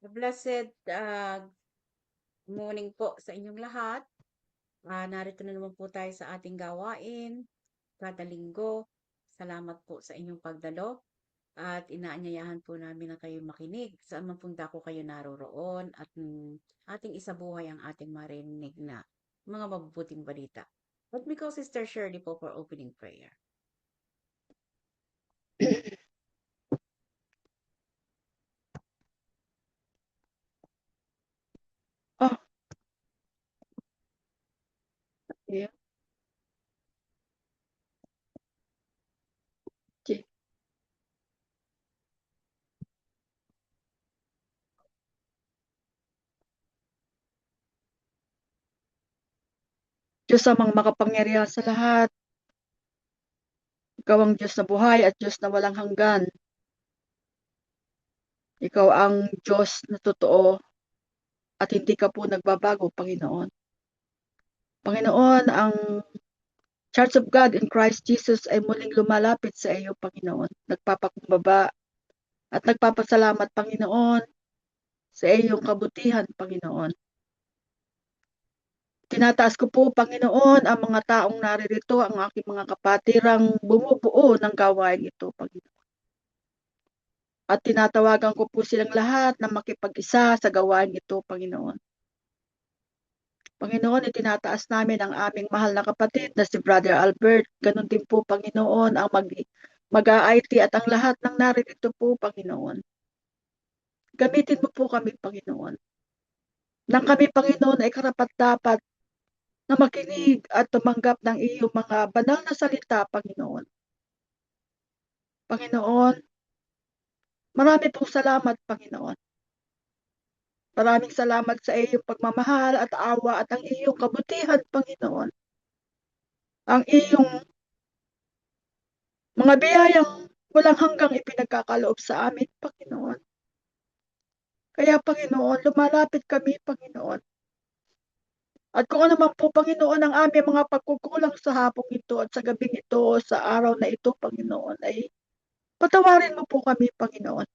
Blessed morning po sa inyong lahat. Narito na naman po tayo sa ating gawain kada linggo. Salamat po sa inyong pagdalo at inaanyayahan po namin na kayo makinig saan man pong dako kayo naroroon at ating isabuhay ang ating marinig na mga mabubuting balita. Let me call Sister Shirley po for opening prayer. Yeah. Okay. Diyos amang makapangyarihan sa lahat. Ikaw ang Diyos na buhay at Diyos na walang hanggan. Ikaw ang Diyos na totoo at hindi ka po nagbabago, Panginoon. Panginoon, ang Church of God in Christ Jesus ay muling lumalapit sa iyo, Panginoon. Nagpapakumbaba at nagpapasalamat, Panginoon, sa iyong kabutihan, Panginoon. Tinataas ko po, Panginoon, ang mga taong naririto, ang aking mga kapatirang bumubuo ng gawain ito, Panginoon. At tinatawagan ko po silang lahat na makipag-isa sa gawain ito, Panginoon. Panginoon, itinataas namin ang aming mahal na kapatid na si Brother Albert. Ganon din po, Panginoon, ang mag-IT at ang lahat ng naririto po, Panginoon. Gamitin mo po kami, Panginoon. Nang kami, Panginoon, ay karapat-dapat na makinig at tumanggap ng iyong mga banal na salita, Panginoon. Panginoon, marami pong salamat, Panginoon. Maraming salamat sa iyong pagmamahal at awa at ang iyong kabutihan, Panginoon. Ang iyong mga biyayang walang hanggang ipinagkakaloob sa amin, Panginoon. Kaya, Panginoon, lumalapit kami, Panginoon. At kung ano man po, Panginoon, ang aming mga pagkukulang sa hapong ito at sa gabing ito, sa araw na ito, Panginoon, ay patawarin mo po kami, Panginoon.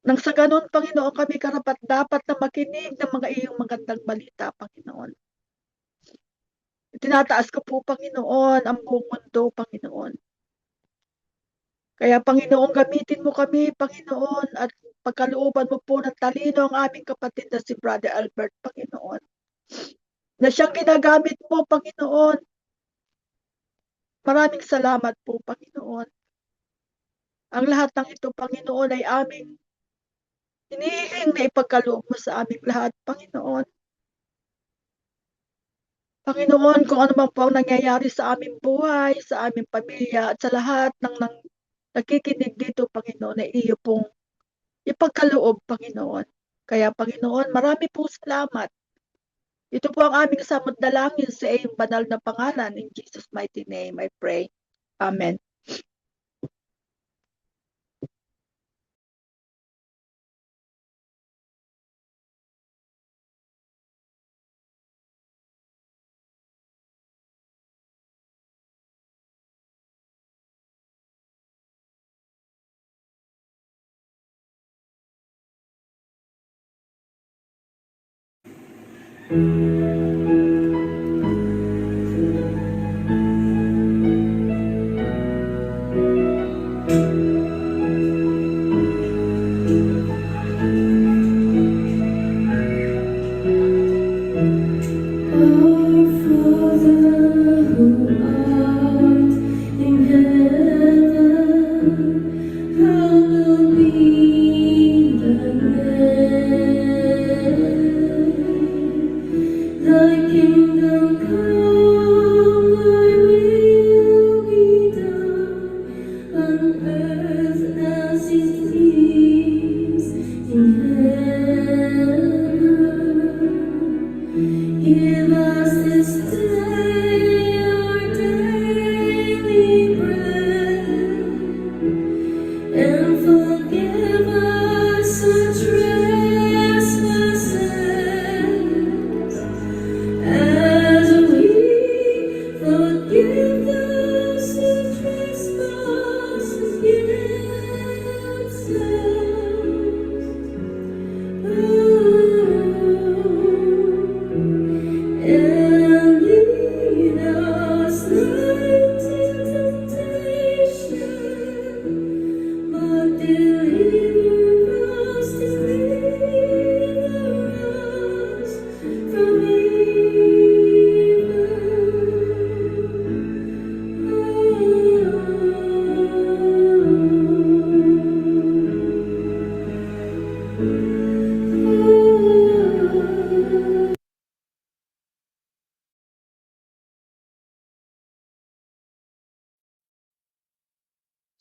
Nang sa ganon, Panginoon, kami karapat-dapat na makinig ng mga iyong magandang balita, Panginoon. Tinataas ko po, Panginoon, ang buong mundo, Panginoon. Kaya, Panginoon, gamitin mo kami, Panginoon, at pagkalooban mo po ng talino ang aming kapatid na si Brother Albert, Panginoon. Na siyang ginagamit mo, Panginoon. Maraming salamat po, Panginoon. Ang lahat ng ito, Panginoon, ay aming hinihiling na ipagkaloob mo sa aming lahat, Panginoon. Panginoon, kung ano man po ang nangyayari sa aming buhay, sa aming pamilya, at sa lahat ng nakikinig dito, Panginoon, ay iyo pong ipagkaloob, Panginoon. Kaya, Panginoon, marami pong salamat. Ito po ang aming samot dalangin sa iyong banal na pangalan. In Jesus' mighty name, I pray. Amen.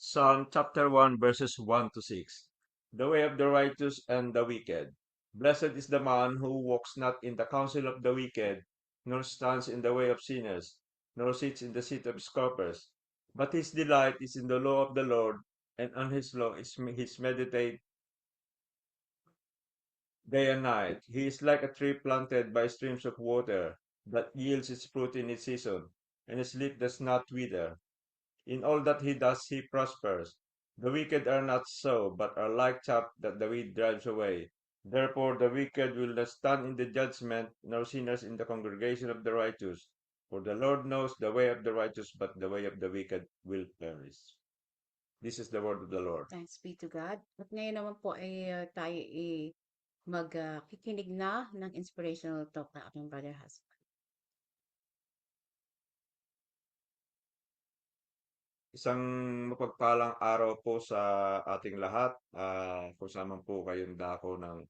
Psalm chapter 1 verses 1 to 6. The way of the righteous and the wicked. Blessed is the man who walks not in the counsel of the wicked, nor stands in the way of sinners, nor sits in the seat of scoffers. But his delight is in the law of the Lord, and on his law is his meditate day and night. He is like a tree planted by streams of water, that yields its fruit in its season, and his leaf does not wither. In all that he does, he prospers. The wicked are not so, but are like chaff that the wind drives away. Therefore, the wicked will not stand in the judgment, nor sinners in the congregation of the righteous. For the Lord knows the way of the righteous, but the way of the wicked will perish. This is the word of the Lord. Thanks be to God. At ngayon naman po ay tayo magkikinig na ng inspirational talk na aking brother husband. Isang mapagpalang araw po sa ating lahat. Kung saan man po kayong dako ng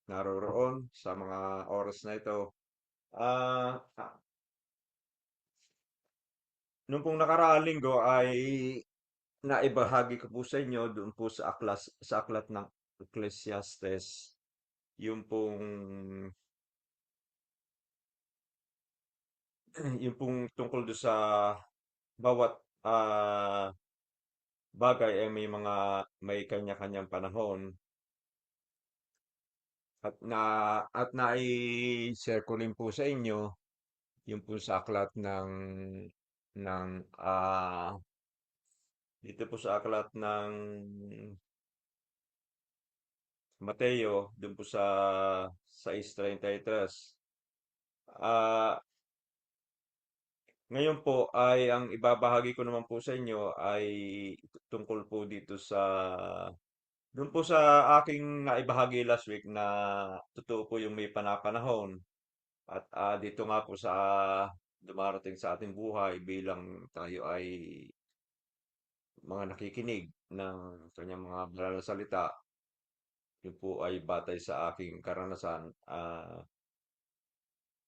naroroon sa mga oras na ito. Ah, Nung pong nakaraang linggo ay naibahagi ko po sa inyo doon po sa aklat ng Ecclesiastes, yung pong yung pong tungkol do sa bawat bagay ay may kanya-kanyang panahon at nai-share ko rin po sa inyo yung po sa aklat ng dito po sa aklat ng Mateo, doon po sa 6:33. Ah, Ngayon po ay ang ibabahagi ko naman po sa inyo ay tungkol po dito sa doon po sa aking naibahagi last week na totoo po yung may panapanahon at dito nga po sa dumarating sa ating buhay bilang tayo ay mga nakikinig ng kanyang mga banal na salita. Yun po ay batay sa aking karanasan.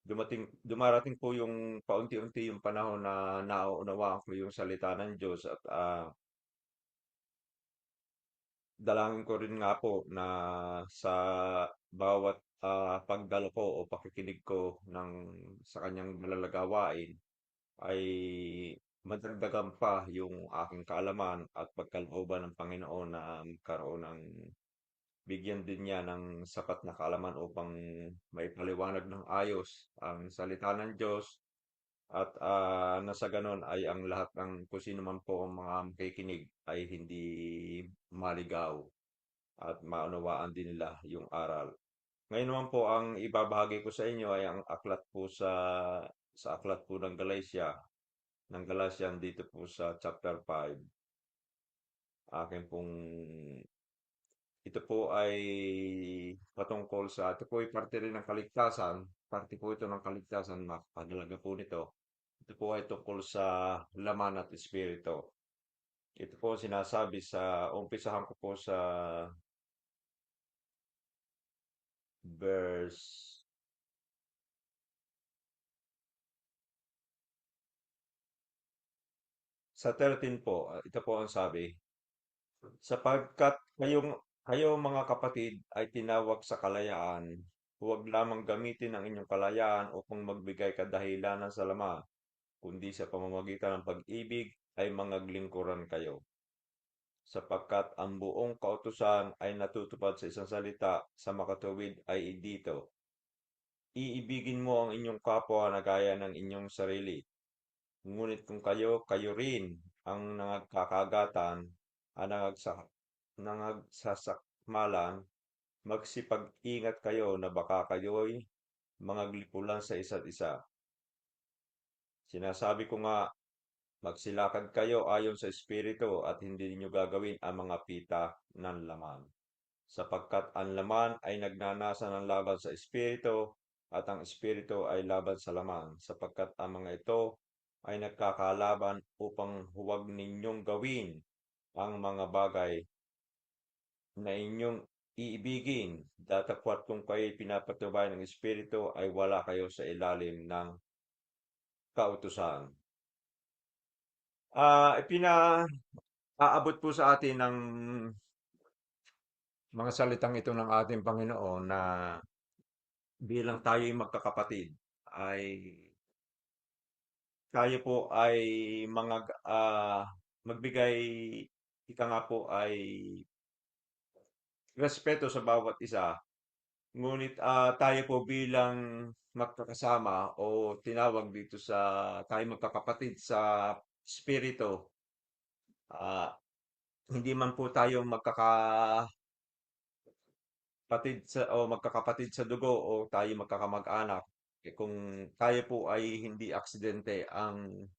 Dumarating po yung paunti-unti yung panahon na nauunawaan ko yung salita ng Diyos at dalangin ko rin nga po na sa bawat pagdalo ko o pakikinig ko sa kanyang malalagawain ay madagdagan pa yung aking kaalaman at pagkalooban ng Panginoon na magkaroon ng bigyan din niya ng sapat na kaalaman upang maipaliwanag ng ayos ang salita ng Diyos at na sa gano'n ay ang lahat ng kung sino man po ang mga makikinig ay hindi maligaw at maunawaan din nila yung aral. Ngayon naman po ang ibabahagi ko sa inyo ay ang aklat po sa aklat po ng Galatian dito po sa chapter 5. Akin pong ito po ay patungkol ito po ay parte rin ng kaligtasan. Parte po ito ng kaligtasan, makakadalaga po nito. Ito po ay tungkol sa laman at espiritu. Ito po sinasabi umpisahan ko po verse, sa 13 po. Ito po ang sabi, sapagkat kayo mga kapatid ay tinawag sa kalayaan, huwag lamang gamitin ang inyong kalayaan upang magbigay kadahilanan sa laman, kundi sa pamamagitan ng pag-ibig ay mangaglingkuran kayo. Sapagkat ang buong kautusan ay natutupad sa isang salita sa makatuwid ay dito. Iibigin mo ang inyong kapwa na gaya ng inyong sarili. Ngunit kung kayo rin ang nangagkakagatan, ang nangagsasakmalan, magsipag-ingat kayo na baka kayo'y mangaglipulan sa isa't isa. Sinasabi ko nga, magsilakad kayo ayon sa Espiritu at hindi ninyo gagawin ang mga pita ng laman. Sapagkat ang laman ay nagnanasa ng laban sa Espiritu at ang Espiritu ay laban sa laman. Sapagkat ang mga ito ay nagkakalaban upang huwag ninyong gawin ang mga bagay na inyong iibigin. Datapwat kung kayo pinapatubay ng Espiritu ay wala kayo sa ilalim ng kautusan. Ipina-aabot po sa atin ng mga salitang ito ng ating Panginoon na bilang tayo'y magkakapatid ay tayo po ay mga magbigay, ika nga po ay respeto sa bawat isa. Ngunit tayo po bilang magkakasama o tinawag dito sa tayo magkakapatid sa spirito, ah, hindi man po tayo magkakapatid sa dugo o tayo magkakamag-anak. Kung tayo po ay hindi aksidente ang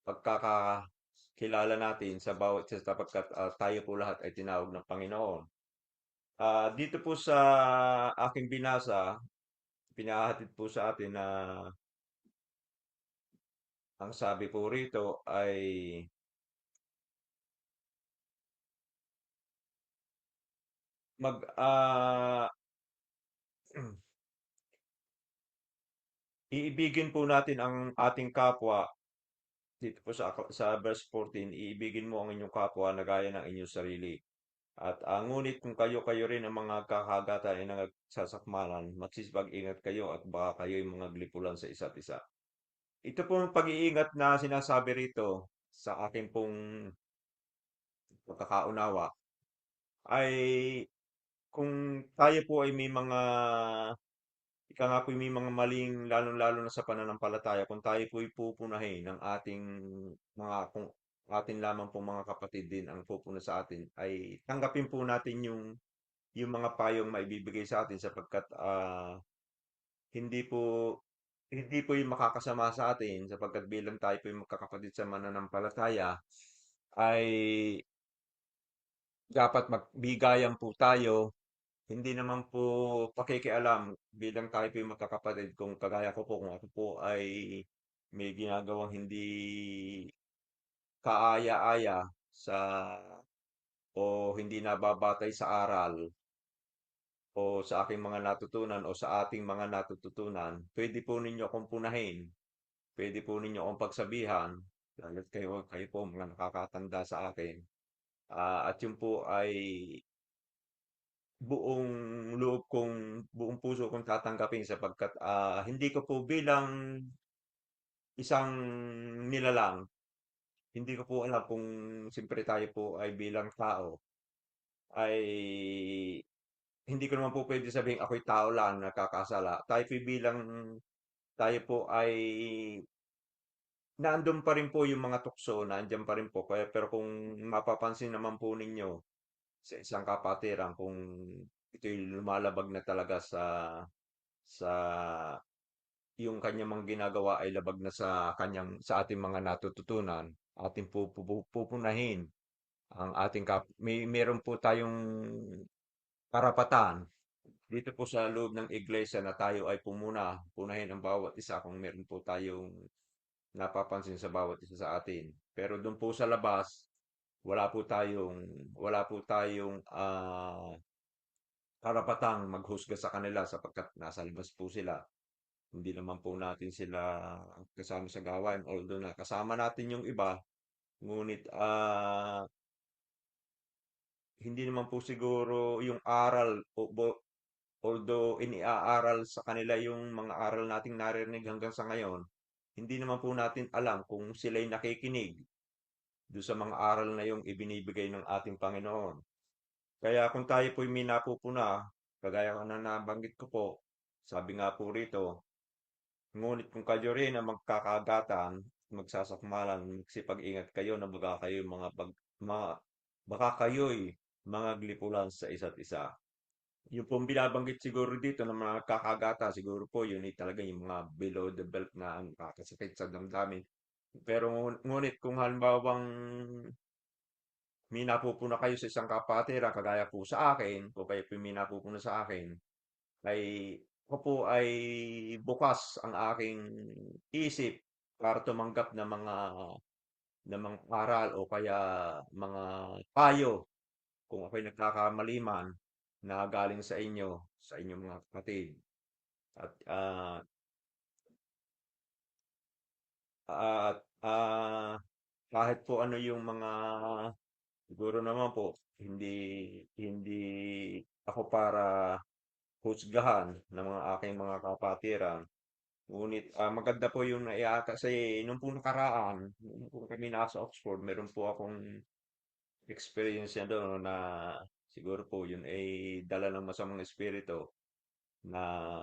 pagkakakilala natin sa bawat isa sapagkat tayo po lahat ay tinawag ng Panginoon. Dito po sa aking binasa, pinahatid po sa atin na ang sabi po rito ay mag iibigin po natin ang ating kapwa dito po sa verse 14, iibigin mo ang inyong kapwa na gaya ng inyong sarili. At ngunit kung kayo rin ang mga kakagatan ay nagsasakmalan, magsisipag-ingat kayo at baka kayo'y mga glipulan sa isa't isa. Ito pong pag-iingat na sinasabi rito sa aking pong pagkakaunawa ay kung tayo po ay may mga ika nga po may mga maling lalong-lalo na sa pananampalataya kung tayo po'y pupunahin ng ating mga kung atin lamang po mga kapatid din ang pupuna sa atin ay tanggapin po natin yung mga payong maibibigay sa atin sapagkat hindi po hindi po yung makakasama sa atin sapagkat bilang tayo po yung magkakapatid sa mananampalataya ay dapat magbigayan po tayo. Hindi naman po pakikialam bilang tayo po yung magkakapatid kung kagaya ko po kung ako po ay may ginagawang hindi kaaya-aya sa o hindi nababatay sa aral o sa aking mga natutunan o sa ating mga natututunan, pwede po ninyo akong punahin. Pwede po ninyo akong pagsabihan. Lalo't kayo po mga nakakatanda sa akin. At yun po ay buong buong puso kong tatanggapin sapagkat hindi ko po bilang isang nilalang, hindi ko po alam kung siyempre tayo po ay bilang tao, ay hindi ko naman po pwede sabihin ako'y tao lang nakakasala. Tayo po ay nandun pa rin po yung mga tukso, nandiyan pa rin po. Pero kung mapapansin naman po ninyo sa isang kapatiran, kung ito'y lumalabag na talaga sa yung kanyang mga ginagawa ay labag na sa ating mga natututunan, ating pupunahin ang meron po tayong karapatan dito po sa loob ng iglesia na tayo ay punahin ang bawat isa kung meron po tayong napapansin sa bawat isa sa atin. Pero doon po sa labas, wala po tayong karapatang maghusga sa kanila sapagkat nasa labas po sila. Hindi naman po natin sila kasama sa gawain. Although na kasama natin yung iba, ngunit hindi naman po siguro yung aral although iniaaral sa kanila yung mga aral nating naririnig hanggang sa ngayon, hindi naman po natin alam kung sila'y nakikinig do sa mga aral na yung ibinibigay ng ating Panginoon. Kaya kung tayo po'y may napupuna, kagaya na nabanggit ko po, sabi nga po rito, ngunit kung kayo rin ang magkakagatan, magsasakmalan, magsipag-ingat kayo na baka kayo'y mga glipulan sa isa't isa. Yung pong binabanggit siguro dito ng mga kakagata, siguro po yun ay talaga yung mga below the belt na ang kakasakit sa damdamin. Pero ngunit kung halimbawang may napupuna kayo sa isang kapatiran, kagaya po sa akin, kung kayo po may napupuna sa akin, ay ako po ay bukas ang aking isip para tumanggap ng mga aral o kaya mga payo kung ako'y nagkakamali man na galing sa inyong mga kapatid. At at kahit po ano yung mga siguro naman po, hindi hindi ako para husgahan ng mga aking mga kapatiran. Ngunit maganda po yung kasi nung po nakaraan, nung po kami nasa Oxford, meron po akong experience na doon na siguro po yun ay dala ng masamang espiritu na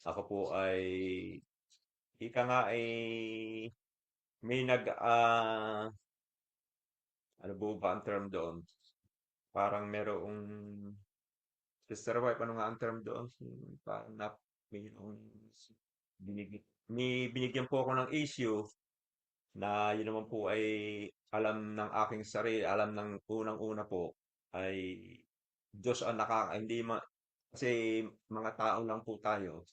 ako po ay ika nga ay may ano po ba ang term doon? Parang merong sister wife, ano nga ang term doon? Parang mayroong binigyan po ako ng issue na yun naman po ay alam ng aking sarili, alam ng unang-una po ay Diyos ang hindi kasi mga tao lang po tayo.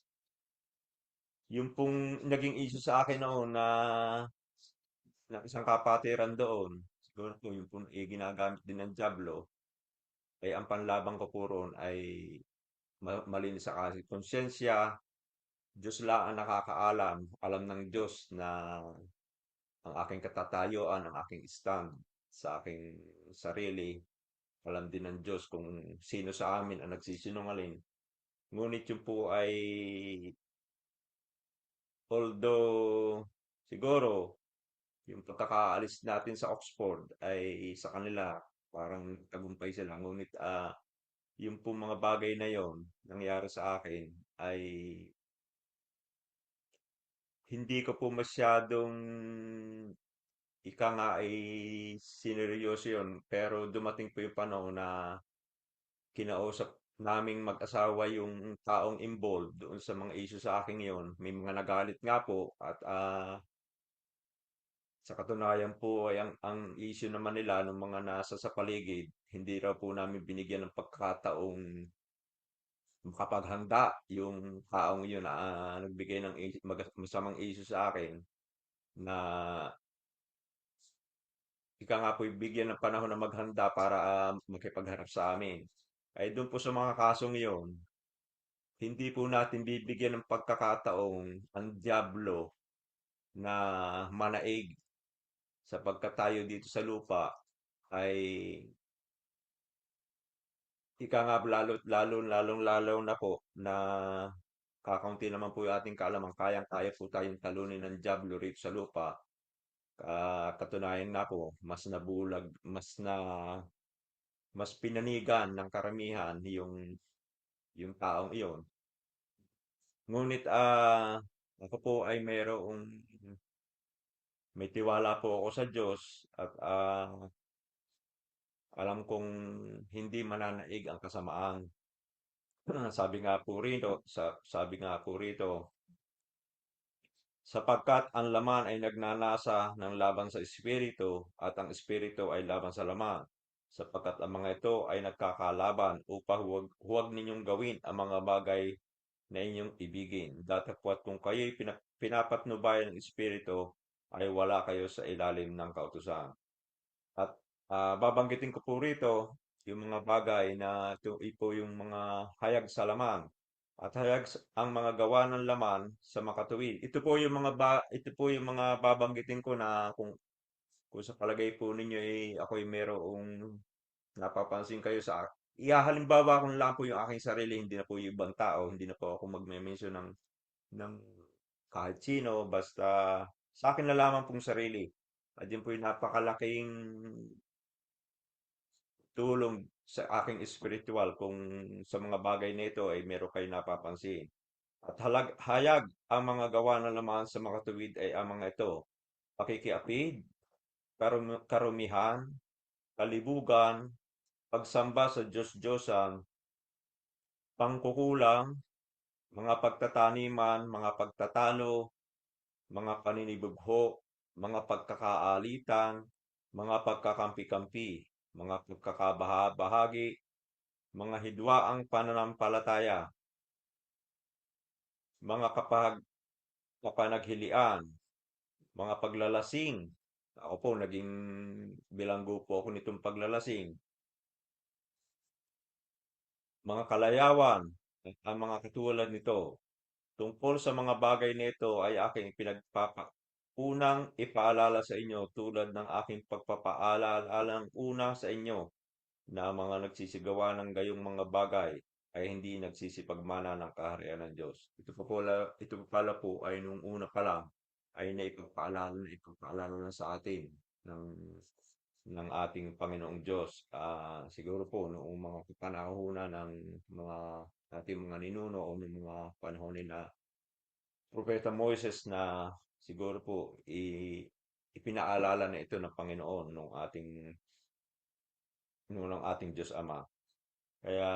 Yung pong naging issue sa akin noon na isang kapatiran doon, siguro po yung po ginagamit din ng Diablo, ay ang panlaban ko po roon ay malinis sa kasi konsensya, Diyos lang ang nakakaalam, alam ng Diyos na ang aking katatayuan, ang aking stand sa aking sarili, alam din ng Diyos kung sino sa amin ang nagsisinungaling. Ngunit yun po ay, although siguro yung pagkakaalis natin sa Oxford ay sa kanila parang tagumpay sila. Ngunit yung po mga bagay na yon nangyari sa akin ay hindi ko po masyadong ika nga ay sineryoso yun. Pero dumating po yung panahon na kinausap naming mag-asawa yung taong involved doon sa mga issue sa akin yon. May mga nagalit nga po at sa katunayan po ay ang issue naman nila ng mga nasa sa paligid, hindi raw po namin binigyan ng pagkakataong makapaghanda yung taong yun na nagbigay ng masamang issue sa akin na ika nga po bigyan ng panahon na maghanda para makipagharap sa amin. Ay doon po sa mga kasong iyon, hindi po natin bibigyan ng pagkakataong ang Diablo na manaig sapagkat tayo dito sa lupa ay ika nga lalo na po na kakaunti naman po yung ating kaalaman, kayang-kaya po tayong talunin ng Diablo rito sa lupa. Katunayan na po, mas pinanigan ng karamihan yung taong iyon. Ngunit ako po ay may tiwala po ako sa Diyos at alam kong hindi mananaig ang kasamaan. Sabi nga po rito, sapagkat ang laman ay nagnanasa ng laban sa espiritu at ang espiritu ay laban sa laman. Sapagkat ang mga ito ay nagkakalaban upang huwag ninyong gawin ang mga bagay na inyong ibigin. Datapwat kung kayo'y pinapatnubayan ng espiritu, ay wala kayo sa ilalim ng kautusan. At babanggitin ko po rito yung mga bagay na ito yung mga hayag sa laman. At ang mga gawa ng laman sa makatuwid. Ito po yung mga babanggitin ko na kung sa palagay po ninyo ako'y merong napapansin kayo sa halimbawa ko na lang po yung aking sarili, hindi na po yung ibang tao, hindi na po ako magme-mention ng kahit sino, basta sa akin na lamang pong sarili. At yun po yung napakalaking tulong sa aking spiritual kung sa mga bagay na ito ay meron kayo napapansin. At hayag ang mga gawa na naman sa makatuwid ay ang mga ito: pakikiapid, karumihan, kalibugan, pagsamba sa Diyos-Diyosan, pangkukulang, mga pagtataniman, mga pagtatalo, mga paninibugho, mga pagkakaalitan, mga pagkakampi-kampi, mga pagkakabaha-bahagi, mga hidwaang pananampalataya, mga kapanaghilian, mga paglalasing. Ako po, naging bilanggo po ako nitong paglalasing. Mga kalayawan, at ang mga katulad nito. Tungkol sa mga bagay nito ay aking unang ipaalala sa inyo tulad ng aking pagpapaalalang una sa inyo na mga nagsisigawa ng gayong mga bagay ay hindi nagsisipagmana ng kaharian ng Diyos. Ito pa pala po ay nung una pa lang ay naipagpaalala na sa atin ng ng ating Panginoong Diyos. Siguro po noong mga panahon ng mga ating mga ninuno o ng mga panahon ni na Propeta Moises na siguro po ipinaalala na ito ng Panginoon nung ating Diyos Ama. Kaya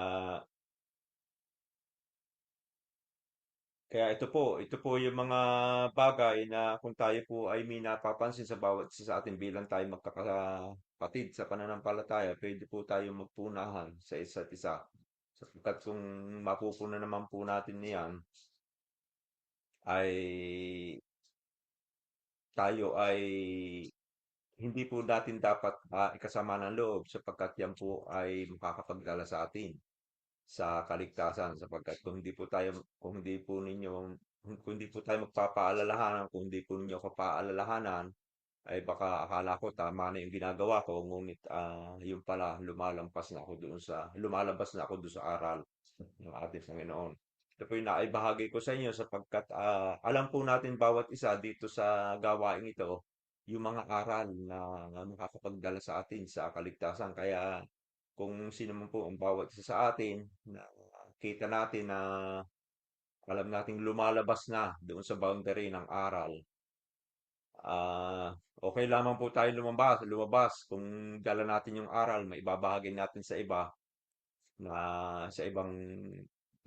kaya ito po yung mga bagay na kung tayo po ay may napapansin sa bawat isa sa atin bilang tayo magkakapatid sa pananampalataya, pwede po tayo magpunahan sa isa't isa. Sapagkat kung mapupuna naman po natin niyan, ay tayo ay hindi po natin dapat ikasama ng loob sapagkat yan po ay makakapagdala sa atin sa kaligtasan sapagkat kung hindi po ninyo kung hindi po tayo magpapaalalahanan, kung hindi po ninyo ako paalalahanan, ay baka akala ko tama na yung ginagawa ko, ngunit yun pala lumalabas na ako doon sa aral ng ating Panginoon. Ito po yung naibahagi ko sa inyo sapagkat alam po natin bawat isa dito sa gawaing ito yung mga aral na makakapagdala sa atin sa kaligtasan. Kaya kung sino man po ang bawat isa sa atin na kita natin na alam nating lumalabas na doon sa boundary ng aral, okay lamang po tayo lumabas kung dala natin yung aral, maibabahagi natin sa iba na sa ibang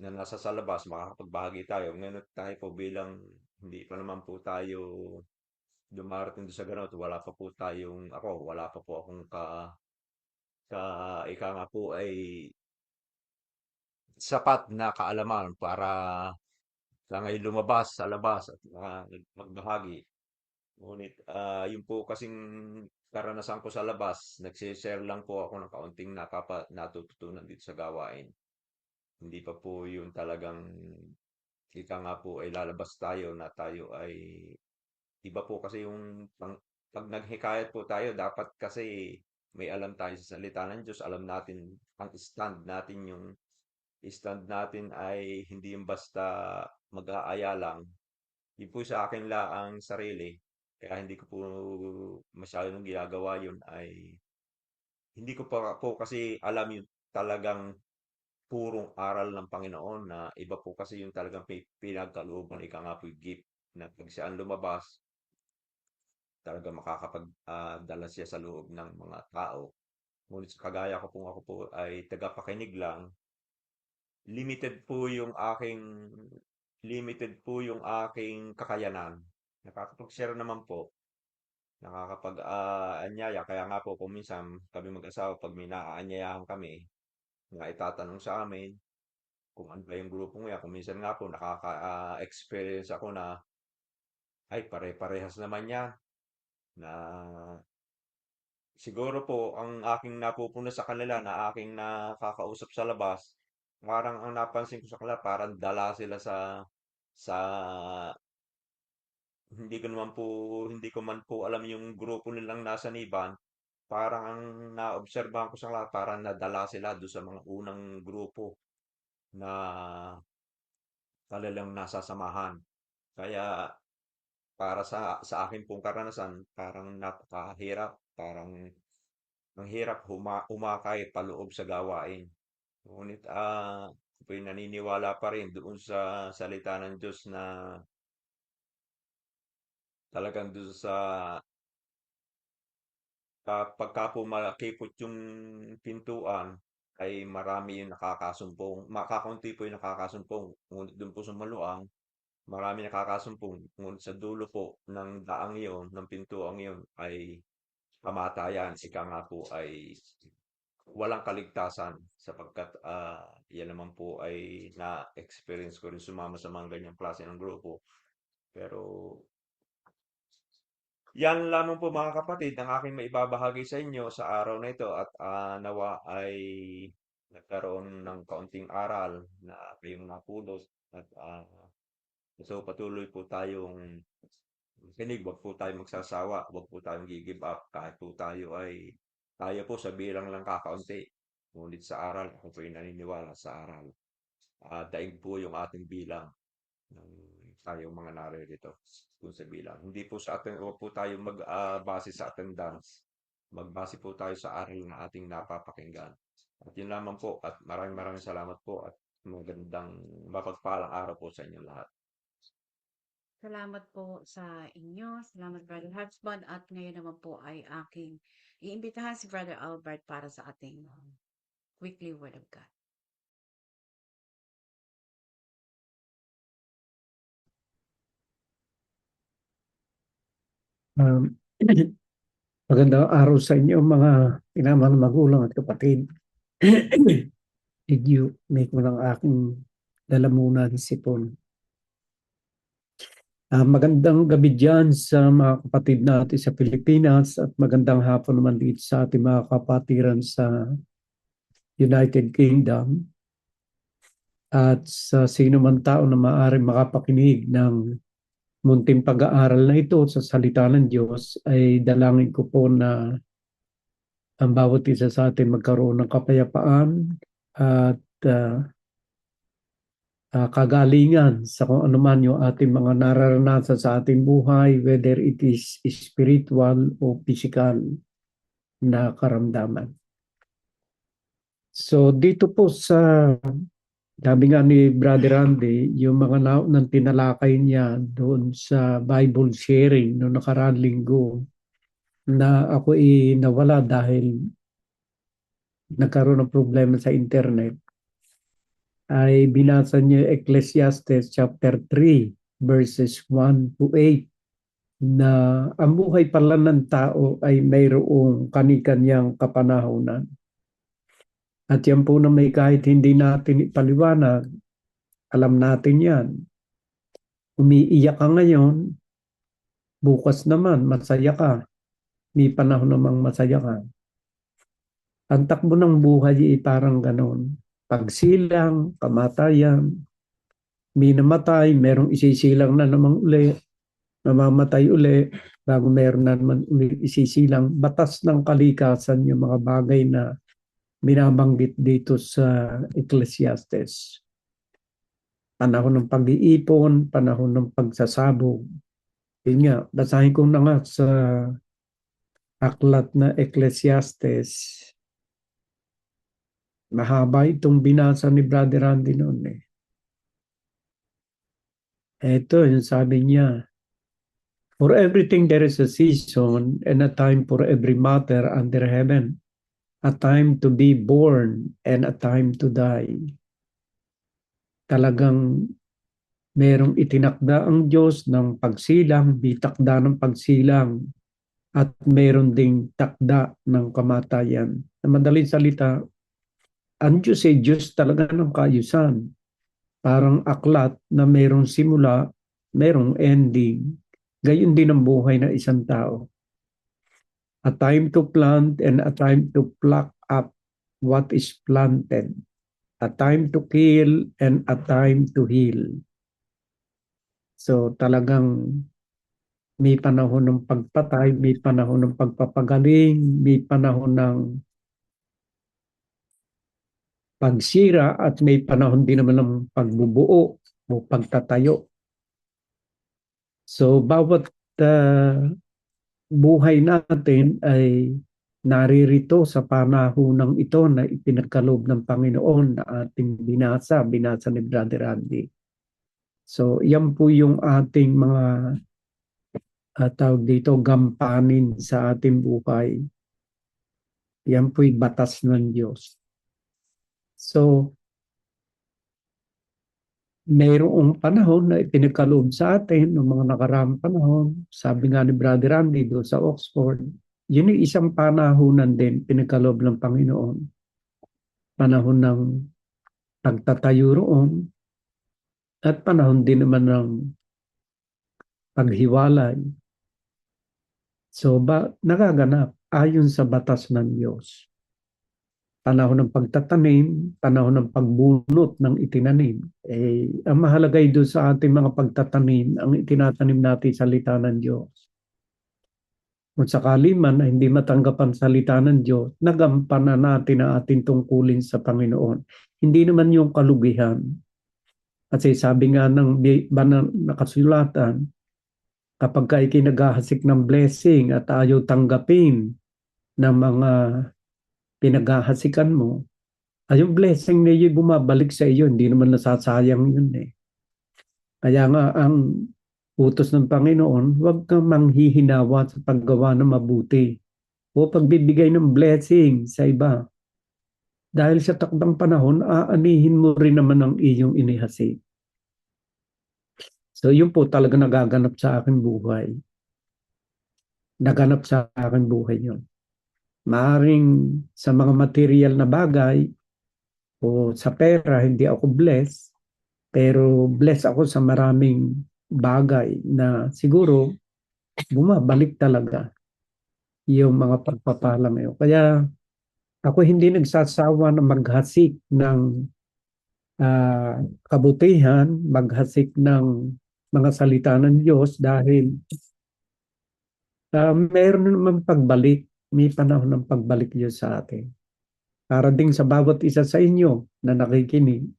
na nasa sa labas, makakapagbahagi tayo. Ngayon tayo po bilang hindi pa naman po tayo dumarating doon sa gano'n, wala pa po akong ika nga po ay sapat na kaalaman para sa ngayon lumabas sa labas at magbahagi. Ngunit yun po kasing karanasan ko sa labas, nagse-share lang po ako ng kaunting natututunan dito sa gawain. Hindi pa po yung talagang ika nga po ay lalabas tayo na tayo ay iba po kasi pag naghikayat po tayo, dapat kasi may alam tayo sa salita ng Diyos. Alam natin ang stand natin ay hindi yung basta mag-aaya lang. Yun po sa akin laang sarili. Kaya hindi ko po masyadong ginagawa yun ay hindi ko pa po kasi alam yung talagang purong aral ng Panginoon na iba po kasi yung talagang pinagkalooban, ika nga po yung gift na pag siya ang lumabas, talaga makakapagdala siya sa loob ng mga tao. Ngunit kagaya ko kung ako po ay tagapakinig lang, limited po yung aking limited po yung aking kakayanan. Nakakapag-share naman po, anyaya. Kaya nga po kung minsan kami mag-asawa, pag may naaanyayahan kami, na itatanong sa amin, kung ano ba yung grupong yan. Kung minsan nga po nakaka-experience ako na, ay pare-parehas naman yan. Na siguro po ang aking napupuna sa kanila na aking nakakausap sa labas, parang ang napansin ko sa kanila, parang dala sila sa hindi ko man po alam yung grupo nilang nasa Niban. Parang ang naobserbahan ko sa kanila, parang nadala sila doon sa mga unang grupo na talagang nasasamahan. Kaya para sa akin pong karanasan, parang napakahirap, parang ang hirap umakay paloob sa gawain. Ngunit ako'y naniniwala pa rin doon sa salita ng Diyos na talagang doon sa pagka po malakipot yung pintuan ay marami yung nakakasumpong. Makakaunti po yung nakakasumpong. Ngunit doon po sa maluang, marami nakakasumpong. Ngunit sa dulo po ng daang iyon, ng pintuang iyon ay kamatayan. Ika nga po ay walang kaligtasan sapagkat yan naman po ay na-experience ko rin sumama sa mga ganyang klase ng grupo. Pero yan lamang po mga kapatid ang aking maibabahagi sa inyo sa araw na ito at nawa ay nagkaroon ng kaunting aral na kayong napulot at so patuloy po tayong makinig, wag po tayong magsasawa, wag po tayong gi-give up kahit po tayo po sa bilang lang kakaunti. Ngunit sa aral, ako po'y naniniwala sa aral. Daig po yung ating bilang ng tayong mga naririto dun sa bilang. Hindi po sa atin, wag po tayo base sa attendance. Magbase po tayo sa aral na ating napapakinggan. At yun lamang po at maraming maraming salamat po at magandang mapagpalang araw po sa inyong lahat. Salamat po sa inyo. Salamat, Brother Husband. At ngayon naman po ay aking iimbitahan si Brother Albert para sa ating weekly Word of God. Um, Magandang araw sa inyo mga pinamahal na magulang at kapatid. Did you make mo ng aking lalamunan sipon? Magandang gabi dyan sa mga kapatid natin sa Pilipinas at magandang hapon naman dito sa ating mga kapatiran sa United Kingdom at sa sino man tao na maaaring makapakinig ng munting pag-aaral na ito sa salita ng Diyos ay dalangin ko po na ang bawat isa sa atin magkaroon ng kapayapaan at kagalingan sa kung ano man yung ating mga nararanasan sa ating buhay, whether it is spiritual o physical na karamdaman. So dito po sa, sabi nga ni Brother Randy, yung mga naunang tinalakay niya doon sa Bible sharing noong nakaraang linggo na ako nawala dahil nagkaroon ng problema sa internet, ay binasa niyo Ecclesiastes chapter 3 verses 1 to 8 na ang buhay pala ng tao ay mayroong kani-kanyang kapanahunan. At yan po na may kahit hindi natin ipaliwanag, alam natin yan. Umiiyak ka ngayon, bukas naman masaya ka. May panahon namang masaya ka. Ang takbo ng buhay ay parang ganon. Pagsilang, kamatayan, may namatay, merong isisilang na namang uli, namamatay uli, bago meron na naman uli isisilang. Batas ng kalikasan yung mga bagay na binabanggit dito sa Ecclesiastes. Panahon ng pag-iipon, panahon ng pagsasabog. Yun nga, basahin ko na nga sa aklat na Ecclesiastes. Mahaba itong binasa ni Brother Randy noon eh. Ito, yung sabi niya, for everything there is a season and a time for every matter under heaven, a time to be born and a time to die. Talagang merong itinakda ang Diyos ng pagsilang, bitakda ng pagsilang, at meron ding takda ng kamatayan. Sa madaling salita, ang Diyos ay Diyos talaga ng kaayusan. Parang aklat na merong simula, merong ending. Gayon din ang buhay ng isang tao. A time to plant and a time to pluck up what is planted. A time to kill and a time to heal. So talagang may panahon ng pagpatay, may panahon ng pagpapagaling, may panahon ng pagsira at may panahon din naman ng pagbubuo o pagtatayo. So bawat buhay natin ay naririto sa panahonang ito na ipinagkaloob ng Panginoon na ating binasa ni Brother Randy. So yan po yung ating mga tawag dito, gampanin sa ating buhay. Yan po'y batas ng Diyos. So, mayroong panahon na ipinagkaloob sa atin ng mga nakaraang panahon. Sabi nga ni Brother Randy doon sa Oxford, yun yung isang panahonan din pinagkaloob ng Panginoon. Panahon ng pagtatayo roon at panahon din naman ng paghiwalay. So, nagaganap ayon sa batas ng Diyos. panahon ng pagtatanim, panahon ng pagbunot ng itinanim. Ang mahalaga doon sa ating mga pagtatanim, ang itinatanim natin salita ng Diyos. Kung sakali man na hindi matanggap ang salita ng Diyos, nagampanan natin ang ating tungkulin sa Panginoon. Hindi naman yung kalugihan. Kasi sabi nga ng banal na kasulatan, kapag ka ikinaghahasik ng blessing at ayaw tanggapin ng mga pinaghahasikan mo, ay yung blessing na yun bumabalik sa iyo, hindi naman nasasayang yun eh. Kaya nga ang utos ng Panginoon, huwag kang manghihinawa sa paggawa ng mabuti o pagbibigay ng blessing sa iba. Dahil sa takdang panahon, aanihin mo rin naman ang iyong inihasik. So yun po talaga nagaganap sa aking buhay. Naganap sa aking buhay yun. Maaring sa mga material na bagay o sa pera, hindi ako blessed. Pero blessed ako sa maraming bagay na siguro bumabalik talaga yung mga pagpapala mo. Kaya ako hindi nagsasawa na maghasik ng kabutihan, maghasik ng mga salita ng Diyos dahil meron naman pagbalik, may panahon ng pagbalik Diyos sa atin. Para ding sa bawat isa sa inyo na nakikinig,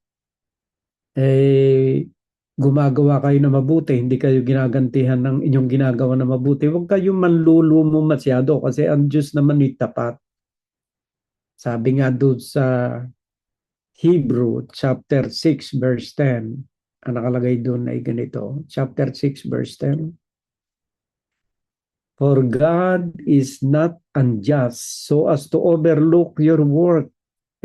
gumagawa kayo na mabuti, hindi kayo ginagantihan ng inyong ginagawa na mabuti. Huwag kayong manlulumo masyado kasi ang Diyos naman ay tapat. Sabi nga doon sa Hebrew chapter 6 verse 10, ang nakalagay doon ay ganito, chapter 6 verse 10. For God is not unjust so as to overlook your work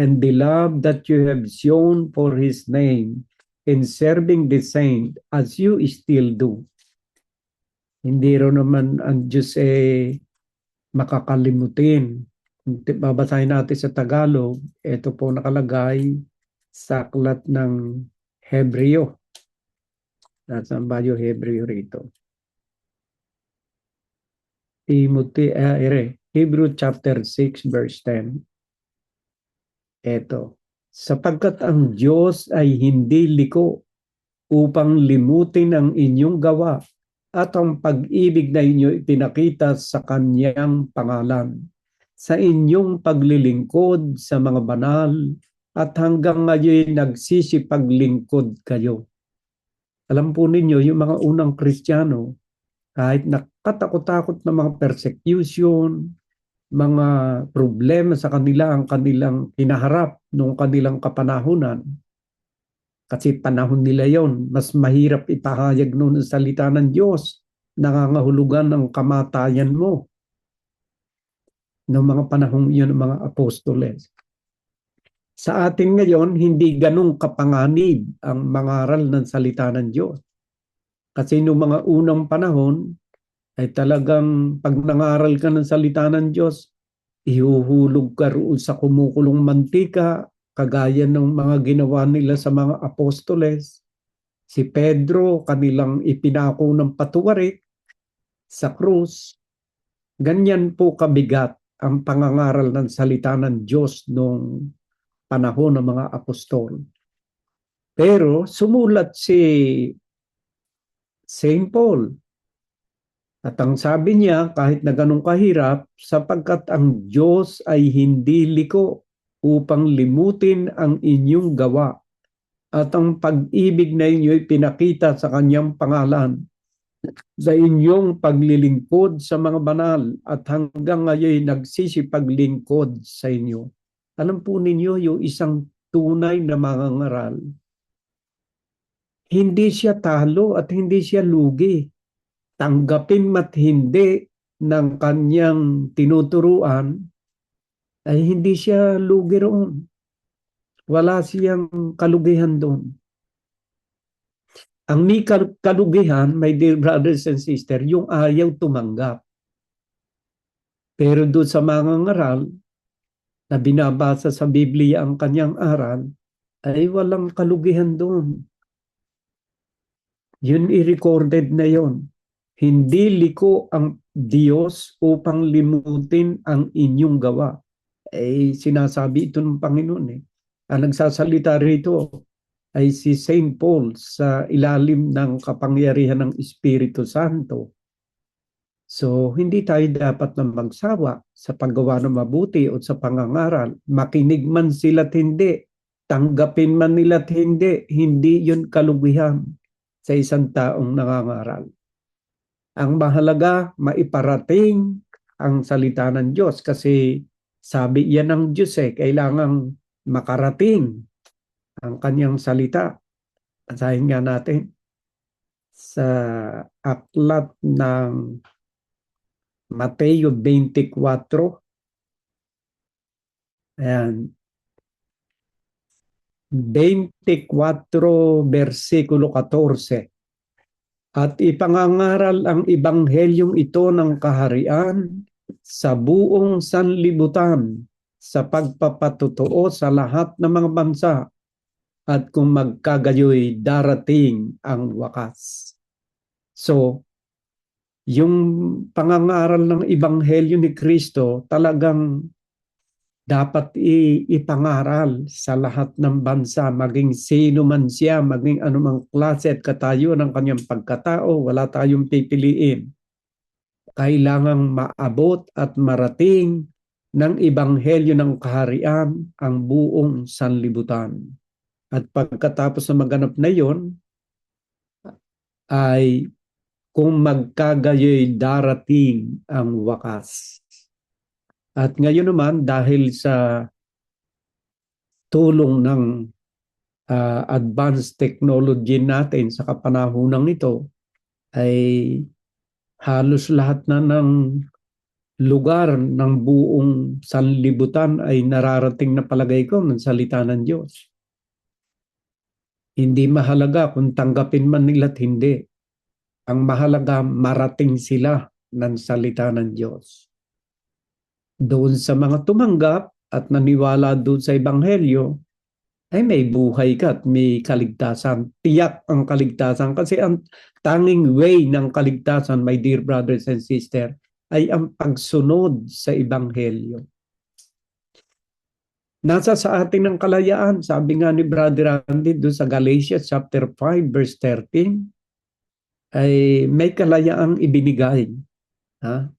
and the love that you have shown for His name in serving the saint as you still do. Hindi rin naman ang Diyos makakalimutin. Babasahin natin sa Tagalog, ito po nakalagay sa aklat ng Hebreo. Nasaan ba yung Hebreo rito? Hebrew chapter 6 verse 10. Ito, sapagkat ang Diyos ay hindi liko upang limutin ang inyong gawa at ang pag-ibig na inyo ipinakita sa kanyang pangalan, sa inyong paglilingkod sa mga banal at hanggang ngayon nagsisipaglingkod kayo. Alam po ninyo, yung mga unang Kristiyano, kahit nakatakot-takot na mga persecution, mga problema sa kanila ang kanilang kinaharap noong kanilang kapanahunan. Kasi panahon nila yon, mas mahirap ipahayag noon ang salita ng Diyos. Nangangahulugan ang kamatayan mo. Noong mga panahon yun ng mga apostoles. Sa atin ngayon, hindi ganong kapanganib ang mangaral ng salita ng Diyos. Kasi noong mga unang panahon, ay talagang pag nangaral ka ng salita ng Diyos, ihuhulog ka roon sa kumukulong mantika, kagaya ng mga ginawa nila sa mga apostoles. Si Pedro, kanilang ipinako ng patuwarik sa krus. Ganyan po kabigat ang pangangaral ng salita ng Diyos noong panahon ng mga apostol. Pero sumulat si St. Paul. At ang sabi niya, kahit na ganun kahirap, sapagkat ang Diyos ay hindi liko upang limutin ang inyong gawa at ang pag-ibig na inyo'y pinakita sa kanyang pangalan sa inyong paglilingkod sa mga banal at hanggang ngayon nagsisipaglingkod sa inyo. Alam po ninyo, yung isang tunay na mangangaral, hindi siya talo at hindi siya lugi. Tanggapin mat hindi ng kanyang tinuturuan, ay hindi siya lugi roon. Wala siyang kalugihan doon. Ang may kalugihan, my dear brothers and sisters, yung ayaw tumanggap. Pero doon sa mangangaral, na binabasa sa Biblia ang kanyang aral, ay walang kalugihan doon. Yun i-recorded na yon. Hindi liko ang Diyos upang limutin ang inyong gawa sinasabi ito ng Panginoon eh. Ang nagsasalita rito ay si Saint Paul sa ilalim ng kapangyarihan ng Espiritu Santo. So, hindi tayo dapat na magsawa sa paggawa ng mabuti o sa pangangaral. Makinig man sila't hindi, tanggapin man nila't hindi, hindi yun kalugihan sa isang taong nangangaral. Ang mahalaga, maiparating ang salita ng Diyos kasi sabi yan ng Diyos kailangang makarating ang kanyang salita. Basahin nga natin sa aklat ng Mateo 24. Ayan. 24 versikulo 14. At ipangangaral ang ebanghelyong ito ng kaharian sa buong sanlibutan sa pagpapatotoo sa lahat ng mga bansa at kung magkagayoy darating ang wakas. So, yung pangangaral ng ebanghelyo ni Kristo talagang dapat ipangaral sa lahat ng bansa, maging sino man siya, maging anumang klase at katayo ng kanyang pagkatao, wala tayong pipiliin. Kailangang maabot at marating ng ebanghelyo ng kaharian ang buong sanlibutan. At pagkatapos na maganap na yon, ay kung magkagayoy darating ang wakas. At ngayon naman, dahil sa tulong ng advanced technology natin sa kapanahonang nito, ay halos lahat na ng lugar ng buong sanlibutan ay nararating na palagay ko ng salita ng Diyos. Hindi mahalaga kung tanggapin man nila't hindi. Ang mahalaga, marating sila ng salita ng Diyos. Doon sa mga tumanggap at naniwala doon sa ebanghelyo, ay may buhay ka at may kaligtasan. Tiyak ang kaligtasan kasi ang tanging way ng kaligtasan, my dear brothers and sisters, ay ang pagsunod sa ebanghelyo. Nasa sa atin ang kalayaan, sabi nga ni Brother Randy doon sa Galatians chapter 5 verse 13, ay may kalayaang ibinigay.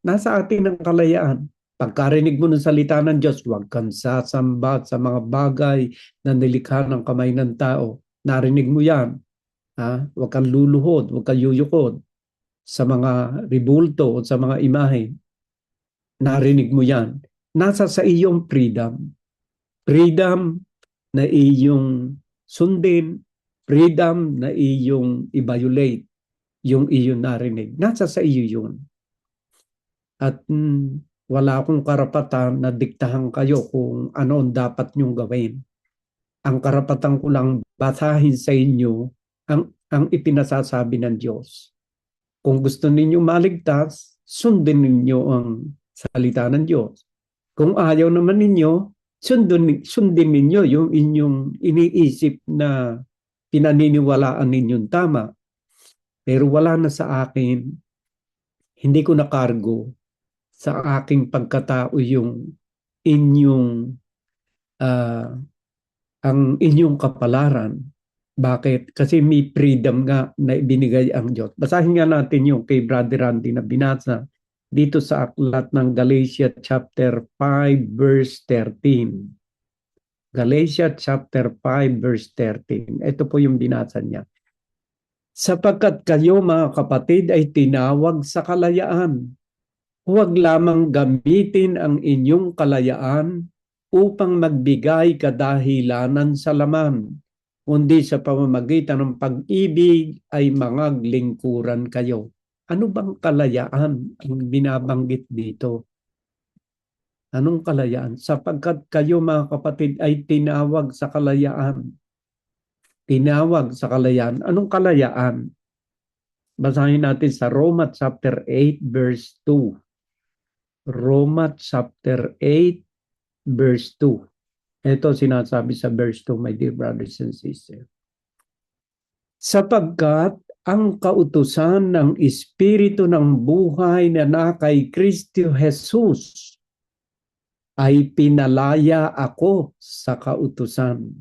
Nasa atin ang kalayaan. Pagkarinig mo ng salita ng Diyos, huwag kang sasamba sa mga bagay na nilikha ng kamay ng tao. Narinig mo yan. Huwag kang luluhod, huwag kang yuyukod sa mga ribulto o sa mga imahe. Narinig mo yan. Nasa sa iyong freedom. Freedom na iyong sundin. Freedom na iyong i-violate yung iyong narinig. Nasa sa iyo yun. At wala akong karapatan na diktahan kayo kung ano ang dapat nyong gawin. Ang karapatan ko lang basahin sa inyo ang ipinasasabi ng Diyos. Kung gusto ninyo maligtas, sundin ninyo ang salita ng Diyos. Kung ayaw naman ninyo, sundin ninyo yung inyong iniisip na pinaniniwalaan ninyong tama. Pero wala na sa akin, hindi ko nakargo sa aking pagkatao yung inyong ang inyong kapalaran. Bakit? Kasi may freedom nga na ibinigay ang Diyos. Basahin nga natin yung kay Brother Randy na binasa dito sa aklat ng Galatia chapter 5 verse 13. Galatia chapter 5 verse 13. Ito po yung binasa niya. Sapagkat kayo mga kapatid ay tinawag sa kalayaan, huwag lamang gamitin ang inyong kalayaan upang magbigay kadahilanan sa laman, kundi sa pamamagitan ng pag-ibig ay mangaglingkuran kayo. Ano bang kalayaan ang binabanggit dito? Anong kalayaan? Sapagkat kayo mga kapatid ay tinawag sa kalayaan. Tinawag sa kalayaan. Anong kalayaan? Basahin natin sa Roma chapter 8 verse 2. Roma chapter 8 verse 2. Ito sinasabi sa verse 2, my dear brothers and sisters. Sapagkat ang kautusan ng Espiritu ng buhay na kay Kristo Jesus ay pinalaya ako sa kautusan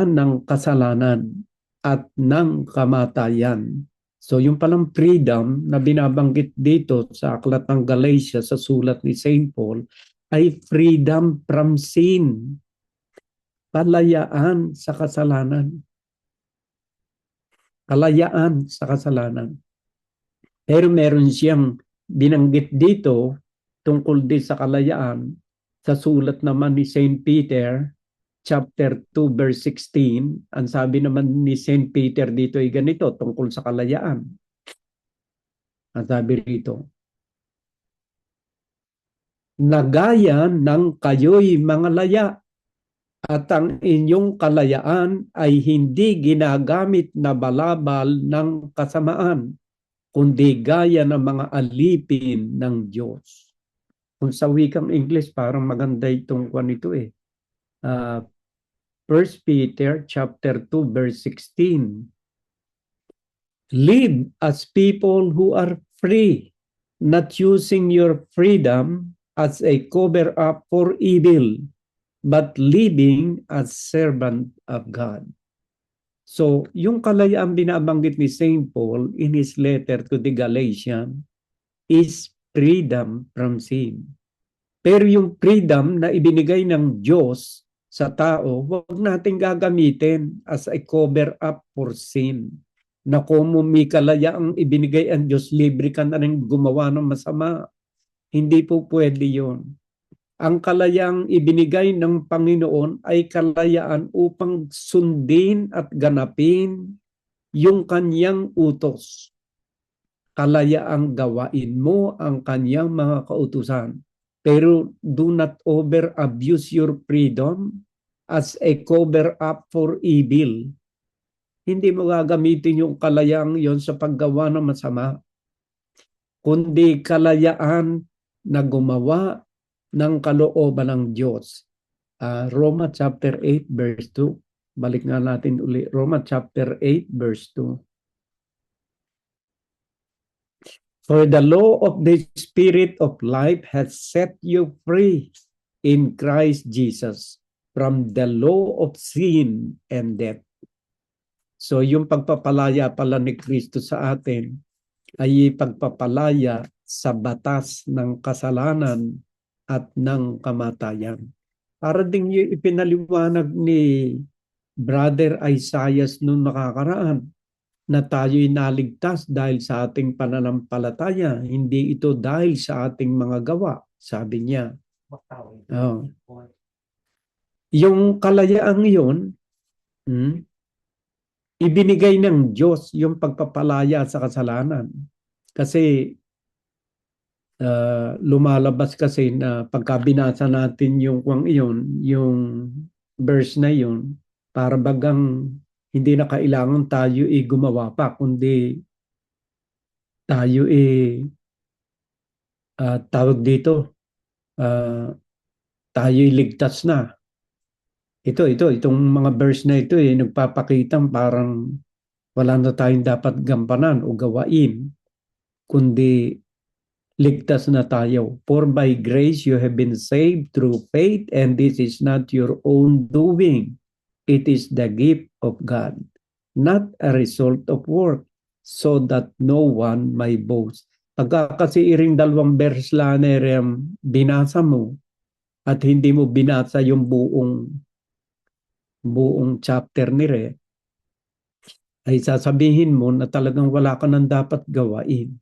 ng kasalanan at ng kamatayan. So yung palang freedom na binabanggit dito sa Aklat ng Galatia sa sulat ni St. Paul ay freedom from sin. Kalayaan sa kasalanan. Kalayaan sa kasalanan. Pero meron siyang binanggit dito tungkol din sa kalayaan sa sulat naman ni St. Peter chapter 2 verse 16. Ang sabi naman ni St. Peter dito ay ganito tungkol sa kalayaan. Ang sabi rito, nagaya ng kayo'y mga laya at ang inyong kalayaan ay hindi ginagamit na balabal ng kasamaan, kundi gaya ng mga alipin ng Diyos. Kung sa wikang English, parang maganda itong kwan ito eh. 1 Peter chapter 2 verse 16. Live as people who are free, not using your freedom as a cover up for evil, but living as servant of God. So, yung kalayaan binabanggit ni St. Paul in his letter to the Galatians is freedom from sin. Pero yung freedom na ibinigay ng Diyos sa tao, huwag natin gagamitin as a cover up for sin. Na kung may kalayaang ibinigay ang Diyos, libre ka na rin gumawa ng masama. Hindi po pwede yun. Ang kalayaang ibinigay ng Panginoon ay kalayaan upang sundin at ganapin yung kanyang utos. Kalayaang gawain mo ang kanyang mga kautusan. Pero do not over-abuse your freedom as a cover-up for evil. Hindi mo gagamitin yung kalayaang yon sa paggawa ng masama, kundi kalayaan na gumawa ng kalooban ng Diyos. Roma chapter 8 verse 2. Balik nga natin uli. Roma chapter 8 verse 2. For the law of the Spirit of life has set you free in Christ Jesus from the law of sin and death. So yung pagpapalaya pala ni Kristo sa atin ay pagpapalaya sa batas ng kasalanan at ng kamatayan. Para ding yung ipinaliwanag ni Brother Isaiah noong nakakaraan na tayo'y naligtas dahil sa ating pananampalataya, hindi ito dahil sa ating mga gawa, sabi niya. Oh. Yung kalayaang yun, ibinigay ng Diyos yung pagpapalaya sa kasalanan. Kasi lumalabas kasi na pagka binasa natin yung verse na yun, para bagang hindi na kailangan tayo gumawa pa, kundi tayo tawag dito, tayo'y ligtas na. Itong mga verse na ito nagpapakitang parang wala na tayong dapat gampanan o gawain, kundi ligtas na tayo. For by grace you have been saved through faith, and this is not your own doing. It is the gift of God, not a result of work, so that no one may boast. Pagka kasi iring dalawang verse lang binasa mo at hindi mo binasa yung buong chapter ni Re, ay sasabihin mo na talagang wala ka nang dapat gawain.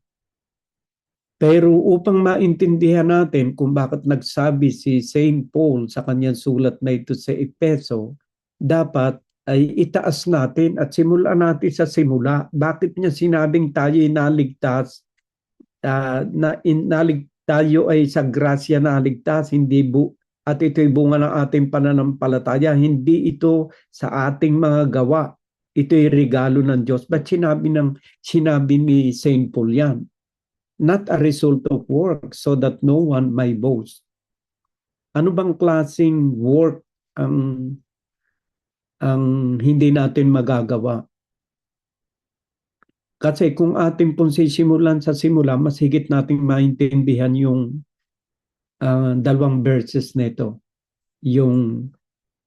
Pero upang maintindihan natin kung bakit nagsabi si St. Paul sa kanyang sulat na ito sa Efeso, dapat ay itaas natin at simulan natin sa simula. Bakit niya sinabing tayo ay naligtas? Tayo ay sa grasya naligtas, at ito'y bunga ng ating pananampalataya. Hindi ito sa ating mga gawa. Ito'y regalo ng Diyos. Ba't sinabi ni St. Paul yan? Not a result of work, so that no one may boast. Ano bang klaseng work ang hindi natin magagawa? Kasi kung ating pong sisimulan sa simula, mas higit nating maintindihan yung dalawang verses nito. Yung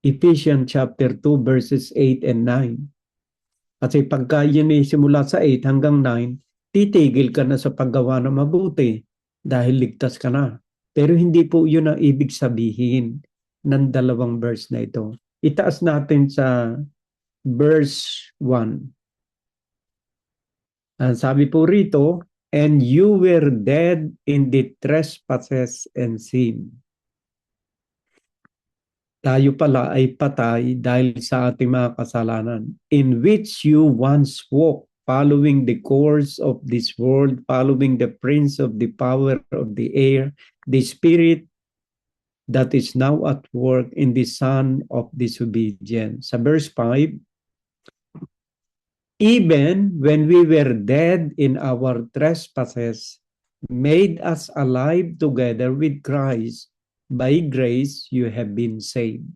Ephesians chapter 2 verses 8 and 9. Kasi pagka yun ay simula sa 8 hanggang 9, titigil ka na sa paggawa ng mabuti dahil ligtas ka na. Pero hindi po yun ang ibig sabihin ng dalawang verse na ito. Itaas natin sa verse 1. Sabi po rito, and you were dead in the trespasses and sin. Tayo pala ay patay dahil sa ating mga kasalanan, in which you once walked, following the course of this world, following the prince of the power of the air, the spirit that is now at work in the son of disobedience. Sa verse 5, even when we were dead in our trespasses, made us alive together with Christ. By grace, you have been saved.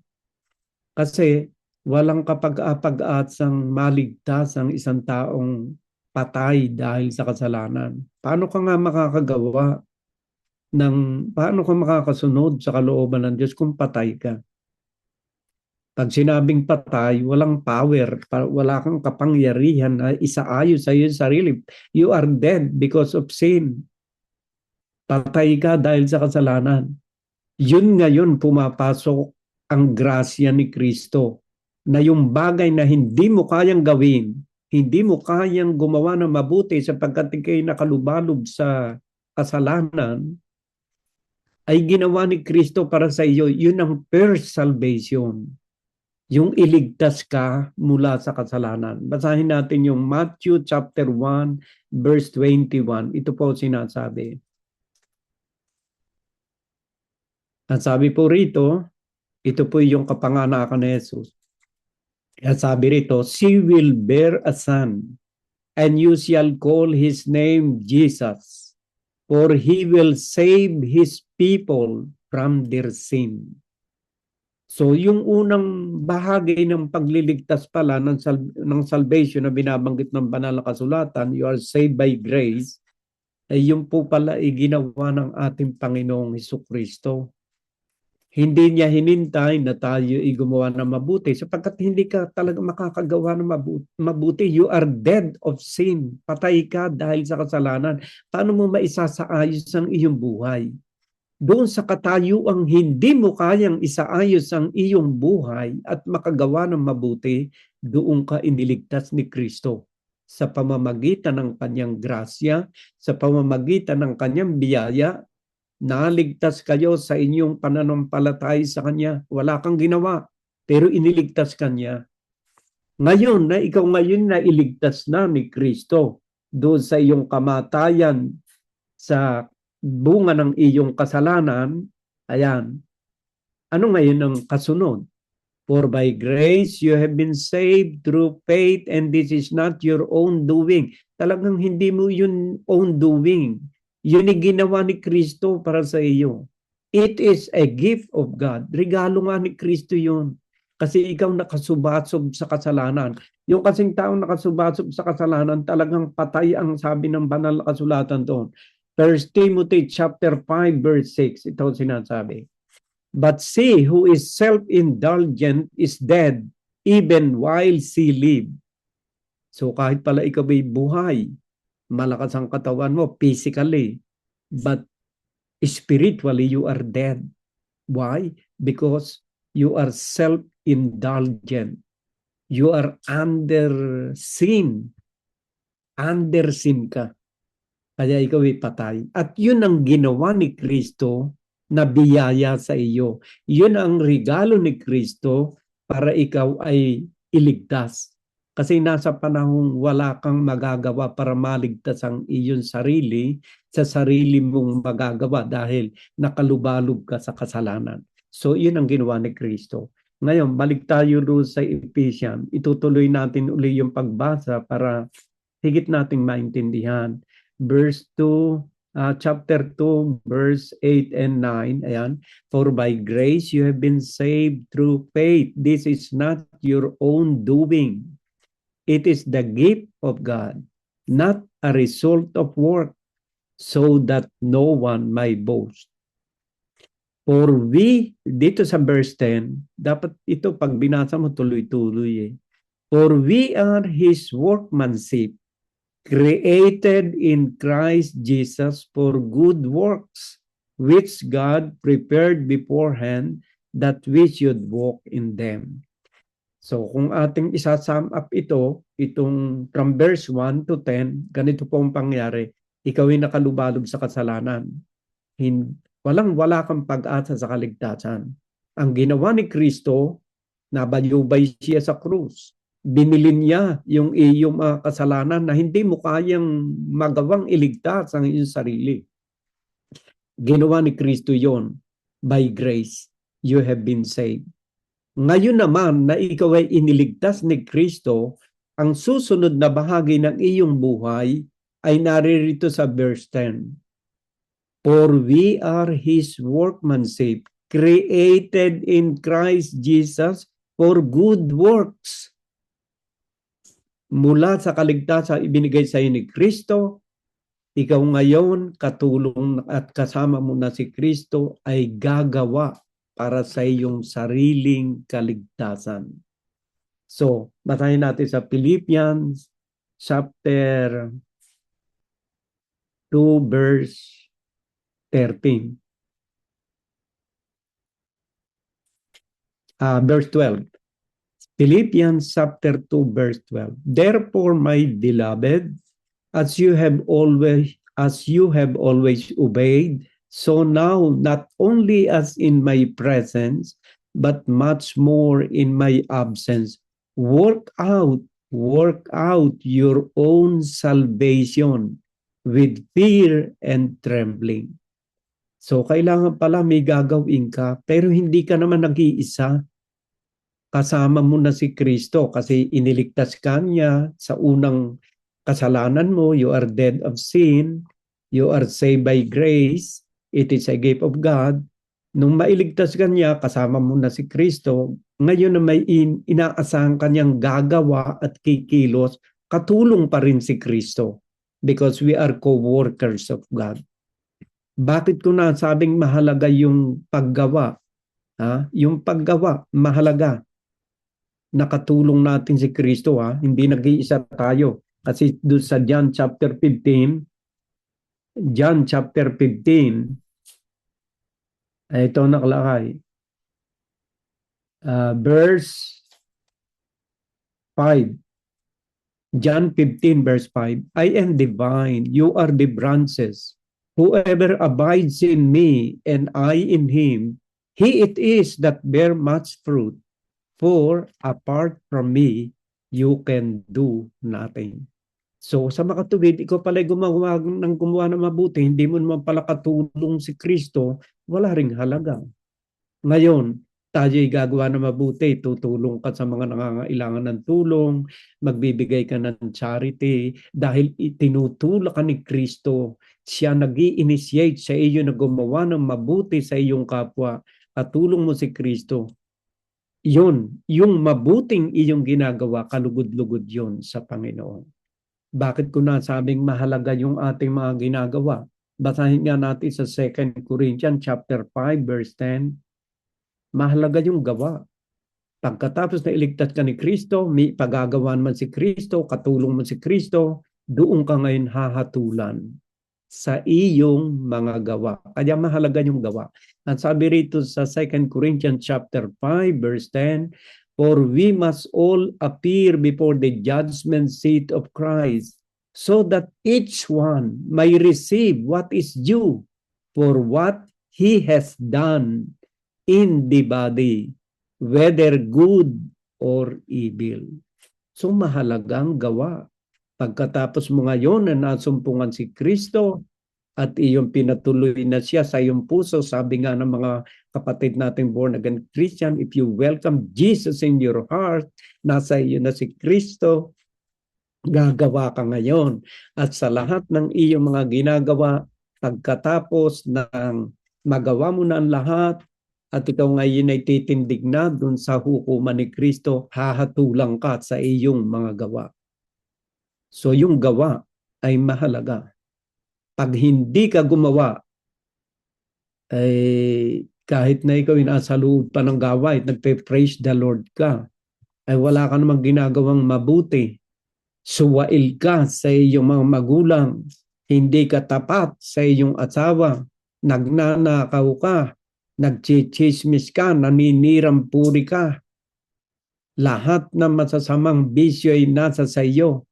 Kasi walang kapag-apag-atsang maligtas ang isang taong patay dahil sa kasalanan. Paano ka nga makakagawa paano ka makakasunod sa kalooban ng Diyos kung patay ka? Pag sinabing patay, walang power, wala kang kapangyarihan na isaayos sa iyong sarili. You are dead because of sin. Patay ka dahil sa kasalanan. Yun ngayon pumapasok ang grasya ni Kristo na yung bagay na hindi mo kayang gawin, hindi mo kayang gumawa ng mabuti sapagkat ikay nakalubalog sa kasalanan, ay ginawa ni Kristo para sa iyo. Yun ang first salvation. Yung iligtas ka mula sa kasalanan. Basahin natin yung Matthew chapter 1 verse 21. Ito po sinasabi. At sabi po rito, ito po yung kapanganakan ni Jesus. At sabi rito, she will bear a son, and you shall call his name Jesus, for he will save his people from their sin. So yung unang bahagi ng pagliligtas pala ng salvation na binabanggit ng banal na kasulatan, you are saved by grace, ay yung po pala ginawa ng ating Panginoong Hesukristo. Hindi niya hinintay na tayo gumawa ng mabuti sapagkat hindi ka talaga makakagawa ng mabuti. You are dead of sin. Patay ka dahil sa kasalanan. Paano mo maisasaayos ang iyong buhay? Doon sa katayuang hindi mo kayang isaayos ang iyong buhay at makagawa ng mabuti, doon ka iniligtas ni Kristo sa pamamagitan ng kanyang grasya, sa pamamagitan ng kanyang biyaya. Naligtas kayo sa inyong pananampalataya sa Kanya. Wala kang ginawa, pero iniligtas Kanya. Ngayon na ikaw ngayon na iligtas na ni Kristo doon sa iyong kamatayan sa bunga ng iyong kasalanan, ayan, ano ngayon ang kasunod? For by grace you have been saved through faith, and this is not your own doing. Talagang hindi mo yun own doing. Yun ang ginawa ni Kristo para sa iyo. It is a gift of God. Regalo nga ni Kristo yun. Kasi ikaw nakasubasob sa kasalanan. Yung kasing taong nakasubasob sa kasalanan, talagang patay ang sabi ng banal na kasulatan doon. 1 Timothy chapter 5 verse 6, ito sinasabi. But she who is self-indulgent is dead even while she live. So kahit pala ikaw ay buhay, malakas ang katawan mo physically, but spiritually you are dead. Why? Because you are self-indulgent. You are under sin. Under sin ka. Kaya ikaw ay patay. At yun ang ginawa ni Kristo na biyaya sa iyo. Yun ang regalo ni Kristo para ikaw ay iligtas. Kasi nasa panahong wala kang magagawa para maligtas ang iyong sarili, sa sarili mong magagawa dahil nakalubalog ka sa kasalanan. So, yun ang ginawa ni Kristo. Ngayon, balik tayo doon sa Ephesians. Itutuloy natin uli yung pagbasa para higit nating maintindihan. Verse 2, chapter 2, verse 8 and 9. Ayan. For by grace you have been saved through faith. This is not your own doing. It is the gift of God, not a result of work, so that no one may boast. For we, dito sa verse 10, dapat ito pag binasa mo tuloy-tuloy eh. For we are His workmanship, created in Christ Jesus for good works, which God prepared beforehand that we should walk in them. So kung ating isa-sum up itong from verse 1 to 10, ganito po ang pangyari. Ikaw ay nakalubalog sa kasalanan. Walang-wala kang pag-asa sa kaligtasan. Ang ginawa ni Kristo, nabayubay siya sa krus. Binilin niya yung iyong mga kasalanan na hindi mo kayang magawang iligtas ang iyong sarili. Ginawa ni Kristo yon. By grace, you have been saved. Ngayon naman na ikaw ay iniligtas ni Kristo, ang susunod na bahagi ng iyong buhay ay naririto sa verse 10. For we are His workmanship, created in Christ Jesus for good works. Mula sa kaligtasan ibinigay sa iyo ni Kristo, ikaw ngayon katulong at kasama mo na si Kristo ay gagawa para sa iyong sariling kaligtasan. So, basahin natin sa Philippians chapter 2 verse 13. Verse 12. Philippians chapter 2 verse 12. Therefore, my beloved, as you have always obeyed, so now not only as in my presence, but much more in my absence, work out your own salvation with fear and trembling. So kailangan pala may gagawin ka, pero hindi ka naman nag-iisa. Kasama mo na si Kristo kasi iniligtas ka niya sa unang kasalanan mo. You are dead of sin. You are saved by grace. It is a gift of God. Nung mailigtas ka niya, kasama mo na si Kristo. Ngayon na may inaasahan ka niyang gagawa at kikilos, katulong pa rin si Kristo. Because we are co-workers of God. Bakit ko nasabing mahalaga yung paggawa? Yung paggawa, mahalaga. Nakatulong natin si Kristo, hindi nag-iisa tayo. Kasi doon sa John chapter 15, ito nakalakay. Verse 5. John 15 verse 5. I am the vine, you are the branches. Whoever abides in me and I in him, he it is that bear much fruit. For apart from me, you can do nothing. So sa makatuwid, ikaw pala gumawa ng mabuti, hindi mo naman pala katulong si Kristo, wala ring halaga. Ngayon, tayo'y gagawa ng mabuti, tutulong ka sa mga nangangailangan ng tulong, magbibigay ka ng charity, dahil itinutulak ka ni Kristo, siya nag-i-initiate sa iyo na gumawa ng mabuti sa iyong kapwa, katulong mo si Kristo. Yun, yung mabuting iyong ginagawa, kalugod-lugod yun sa Panginoon. Bakit ko nasabing mahalaga yung ating mga ginagawa? Basahin nga natin sa 2 Corinthians chapter 5 verse 10. Mahalaga yung gawa. Pagkatapos na iligtas ka ni Kristo, may pagagawan man si Kristo, katulong man si Kristo, doon ka ngayon hahatulan sa iyong mga gawa. Kaya mahalaga yung gawa. At sabi rito sa 2 Corinthians chapter 5 verse 10, for we must all appear before the judgment seat of Christ, so that each one may receive what is due for what he has done in the body, whether good or evil. So mahalagang gawa. Pagkatapos mo ngayon na nasumpungan si Kristo at iyong pinatuloy na siya sa iyong puso, sabi nga ng mga kapatid nating born again Christian, if you welcome Jesus in your heart, nasa iyo na si Kristo, gagawa ka ngayon. At sa lahat ng iyong mga ginagawa, pagkatapos ng magawa mo na ang lahat, at ikaw ngayon ay titindig na dun sa hukuman ni Kristo, hahatulang ka sa iyong mga gawa. So yung gawa ay mahalaga. Pag hindi ka gumawa, ay kahit na ikaw nasa loob pa ng gawain, nagpe-praise the Lord ka, ay wala ka namang ginagawang mabuti. Suwail ka sa iyong mga magulang, hindi ka tapat sa iyong asawa, nagnanakaw ka, nagchichismis ka, naninirampuri ka, lahat ng masasamang bisyo ay nasa sa iyo.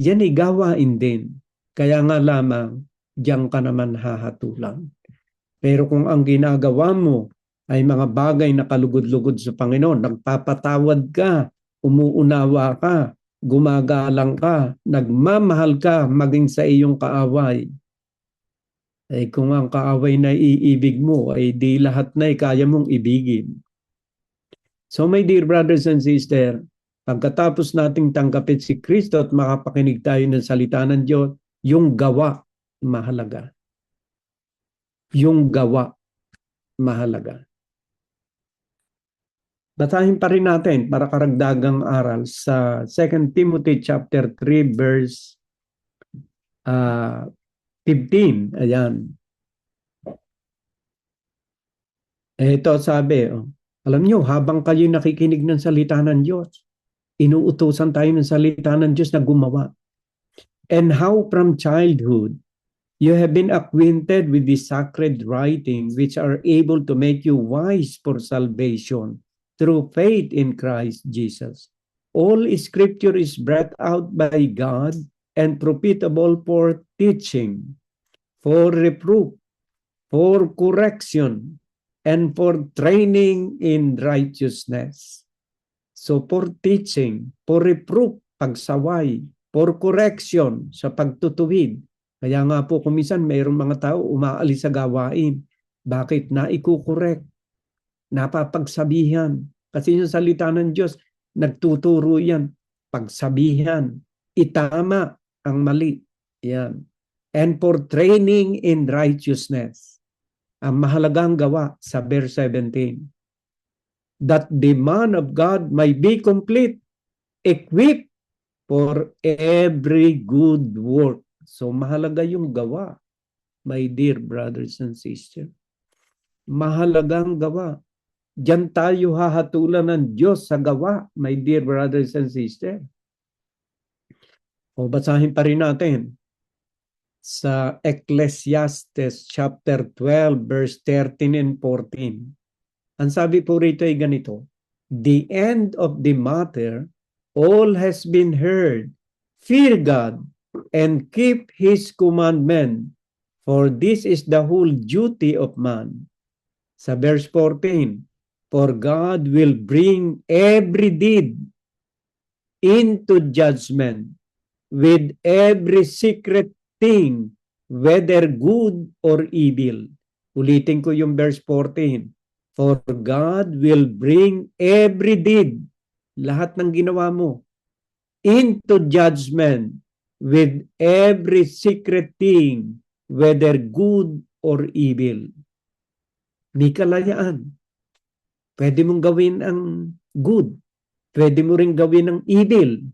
Yan ay gawain din. Kaya nga lamang, diyan ka naman hahatulan. Pero kung ang ginagawa mo ay mga bagay na kalugod-lugod sa Panginoon, nagpapatawad ka, umuunawa ka, gumagalang ka, nagmamahal ka maging sa iyong kaaway. Eh kung ang kaaway na iibig mo ay di lahat na kaya mong ibigin. So my dear brothers and sisters, pagkatapos nating tanggapin si Kristo at makapakinig tayo ng salita ng Diyos, yung gawa mahalaga. Yung gawa mahalaga. Basahin pa rin natin para karagdagang aral sa 2 Timothy chapter 3 verse 15. Ayan. Ito sabi, alam nyo, habang kayo nakikinig ng salita ng Diyos, inuutusan tayo ng salita ng Diyos na gumawa. And how from childhood, you have been acquainted with the sacred writings which are able to make you wise for salvation through faith in Christ Jesus. All scripture is breathed out by God and profitable for teaching, for reproof, for correction, and for training in righteousness. So for teaching, for reproof, pagsaway, for correction, sa pagtutuwid. Kaya nga po kumisan mayroong mga tao umaalis sa gawain. Bakit? Naikukorek, napapagsabihan. Kasi yung salita ng Diyos, nagtuturo yan. Pagsabihan, itama ang mali. Yan. And for training in righteousness. Ang mahalagang gawa sa verse 17. That the man of God may be complete, equipped for every good work. So mahalaga yung gawa, my dear brothers and sisters. Mahalagang gawa. Diyan tayo hahatulan ng Diyos sa gawa, my dear brothers and sisters. O basahin pa rin natin sa Ecclesiastes chapter 12 verse 13 and 14. Ang sabi po rito ay ganito, the end of the matter, all has been heard. Fear God and keep His commandment, for this is the whole duty of man. Sa verse 14, for God will bring every deed into judgment with every secret thing, whether good or evil. Ulitin ko yung verse 14. For God will bring every deed, lahat ng ginawa mo, into judgment with every secret thing, whether good or evil. May kalayaan. Pwede mong gawin ang good. Pwede mo rin gawin ang evil.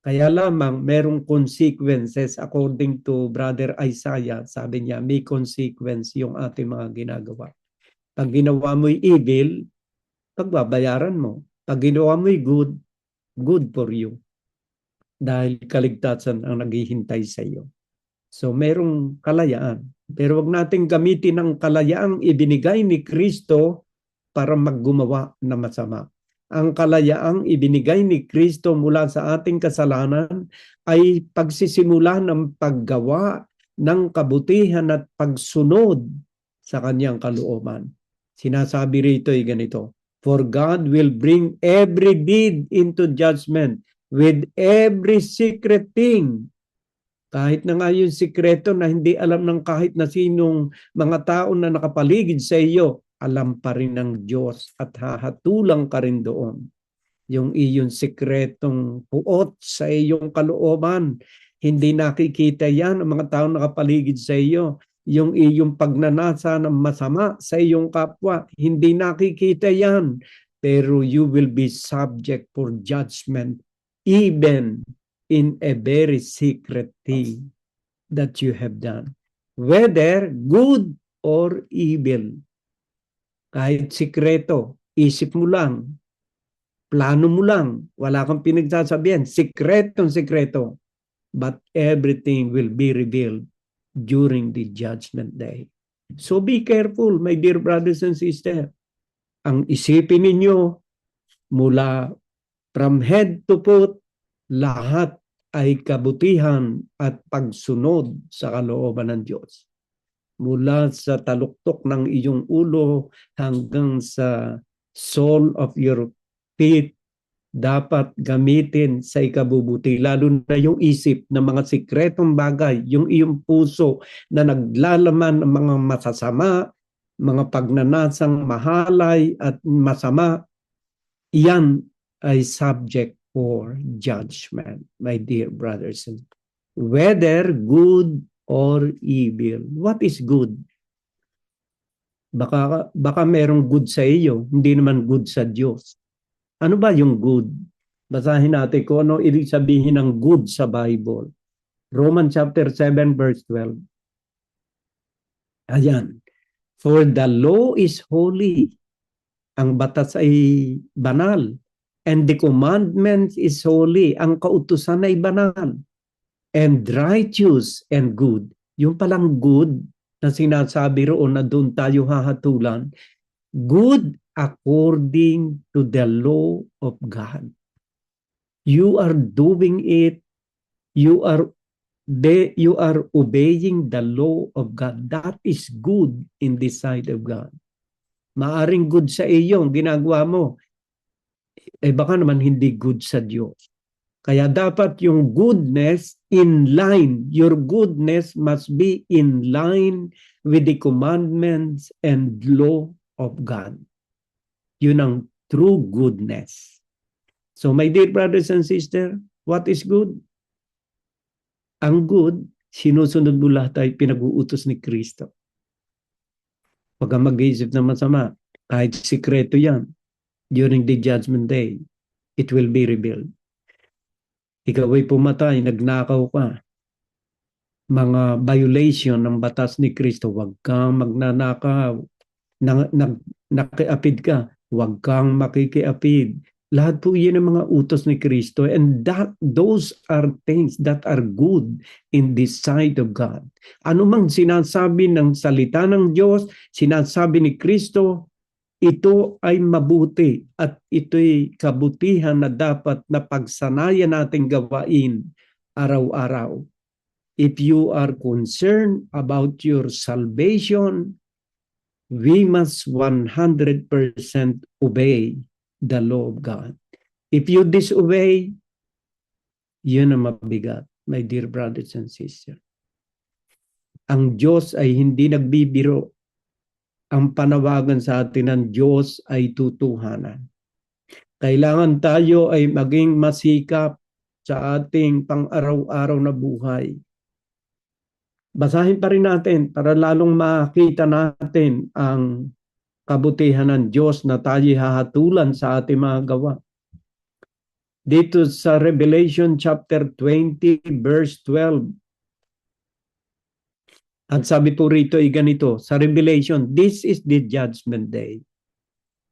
Kaya lamang merong consequences according to Brother Isaiah. Sabi niya, may consequence yung ating mga ginagawa. Pag ginawa mo'y evil, pagbabayaran mo. Pag ginawa mo'y good, good for you. Dahil kaligtasan ang naghihintay sa iyo. So merong kalayaan. Pero wag nating gamitin ang kalayaang ibinigay ni Kristo para maggumawa na masama. Ang kalayaang ibinigay ni Kristo mula sa ating kasalanan ay pagsisimula ng paggawa ng kabutihan at pagsunod sa kanyang kalooban. Sinasabi rito ay ganito, for God will bring every deed into judgment with every secret thing. Kahit na nga yung sikreto na hindi alam ng kahit na sinong mga tao na nakapaligid sa iyo, alam pa rin ng Diyos at hahatulang ka rin doon. Yung iyong sikretong puot sa iyong kalooban, hindi nakikita yan ang mga tao nakapaligid sa iyo. Yung iyong pagnanasa ng masama sa iyong kapwa, hindi nakikita yan. Pero you will be subject for judgment even in a very secret thing that you have done. Whether good or evil. Kahit sikreto, isip mo lang, plano mo lang, wala kang pinagsasabihan, sikretong sikreto. But everything will be revealed during the judgment day. So be careful, my dear brothers and sisters. Ang isipin ninyo mula from head to foot, lahat ay kabutihan at pagsunod sa kalooban ng Diyos. Mula sa taluktok ng iyong ulo hanggang sa sole of your feet, dapat gamitin sa ikabubuti, lalo na yung isip ng mga sikretong bagay, yung iyong puso na naglalaman ng mga masasama, mga pagnanasang mahalay at masama, yan ay subject for judgment, my dear brothers. Whether good or evil. What is good? Baka merong good sa iyo, hindi naman good sa Diyos. Ano ba yung good? Basahin natin kung ano ibig sabihin ng good sa Bible. Romans chapter 7 verse 12. Ayan. For the law is holy. Ang batas ay banal. And the commandment is holy. Ang kautusan ay banal. And righteous and good. Yung palang good na sinasabi roon na doon tayo hahatulan. Good according to the law of God. You are doing it. You are obeying the law of God. That is good in the sight of God. Maaring good sa iyo ang ginagawa mo. Baka naman hindi good sa Diyos. Kaya dapat yung goodness in line, your goodness must be in line with the commandments and law of God. Yun ang true goodness. So my dear brothers and sisters, what is good? Ang good, sinusunod mo lahat ay pinag-uutos ni Kristo. Pag mag-iisip ng masama, kahit sikreto yan, during the judgment day, it will be revealed. Ikaw ay pumatay, nagnakaw ka, mga violation ng batas ni Kristo, huwag kang magnanakaw, nakiapid ka, huwag kang makikiapid. Lahat po yan ang mga utos ni Kristo, and those are things that are good in the sight of God. Ano mang sinasabi ng salita ng Diyos, sinasabi ni Kristo, ito ay mabuti at ito'y kabutihan na dapat na pagsanayan nating gawain araw-araw. If you are concerned about your salvation, we must 100% obey the law of God. If you disobey, yun ang mabigat, my dear brothers and sisters. Ang Diyos ay hindi nagbibiro. Ang panawagan sa atin ng Diyos ay tutuhanan. Kailangan tayo ay maging masikap sa ating pang-araw-araw na buhay. Basahin pa rin natin para lalong makita natin ang kabutihan ng Diyos na tayo hahatulan sa ating mga gawa. Dito sa Revelation chapter 20 verse 12. At sabi po rito ay ganito, sa Revelation, this is the judgment day.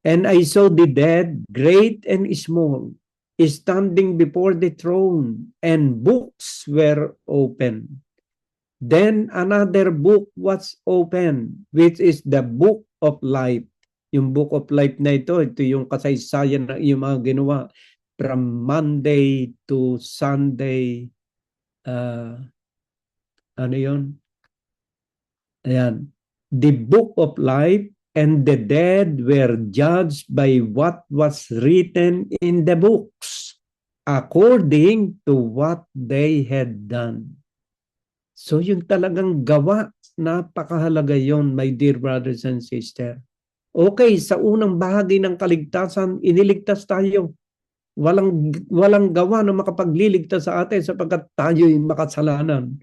And I saw the dead, great and small, standing before the throne, and books were open. Then another book was open, which is the book of life. Yung book of life na ito yung kasaysayan ng iyong mga ginawa from Monday to Sunday. Ano yun? Ayan. The book of life, and the dead were judged by what was written in the books, according to what they had done. So yung talagang gawa, napakahalaga yon, my dear brothers and sisters. Okay, sa unang bahagi ng kaligtasan, iniligtas tayo. Walang gawa na makapagliligtas sa atin sapagkat tayo'y makasalanan.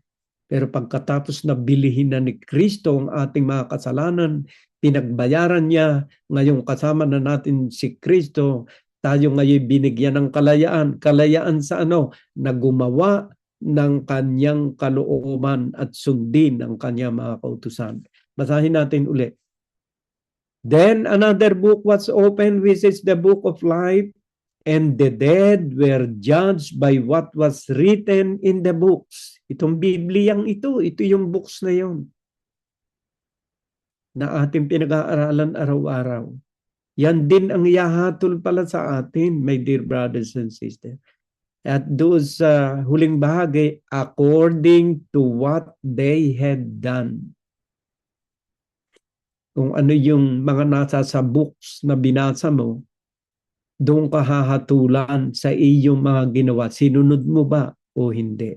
Pero pagkatapos na bilihin na ni Kristo ang ating mga kasalanan, pinagbayaran niya, ngayong kasama na natin si Kristo, tayo ngayon binigyan ng kalayaan. Kalayaan sa ano? Na gumawa ng kanyang kalooban at sundin ang kanyang mga kautusan. Basahin natin ulit. Then another book was opened, which is the book of life, and the dead were judged by what was written in the books. Itong Bibliyang ito yung books na yon na ating pinag-aaralan araw-araw. Yan din ang ihahatol pala sa atin, my dear brothers and sisters. At doon sa huling bahagi, according to what they had done. Kung ano yung mga nasa sa books na binasa mo, doon ka hahatulan sa iyong mga ginawa. Sinunod mo ba o hindi?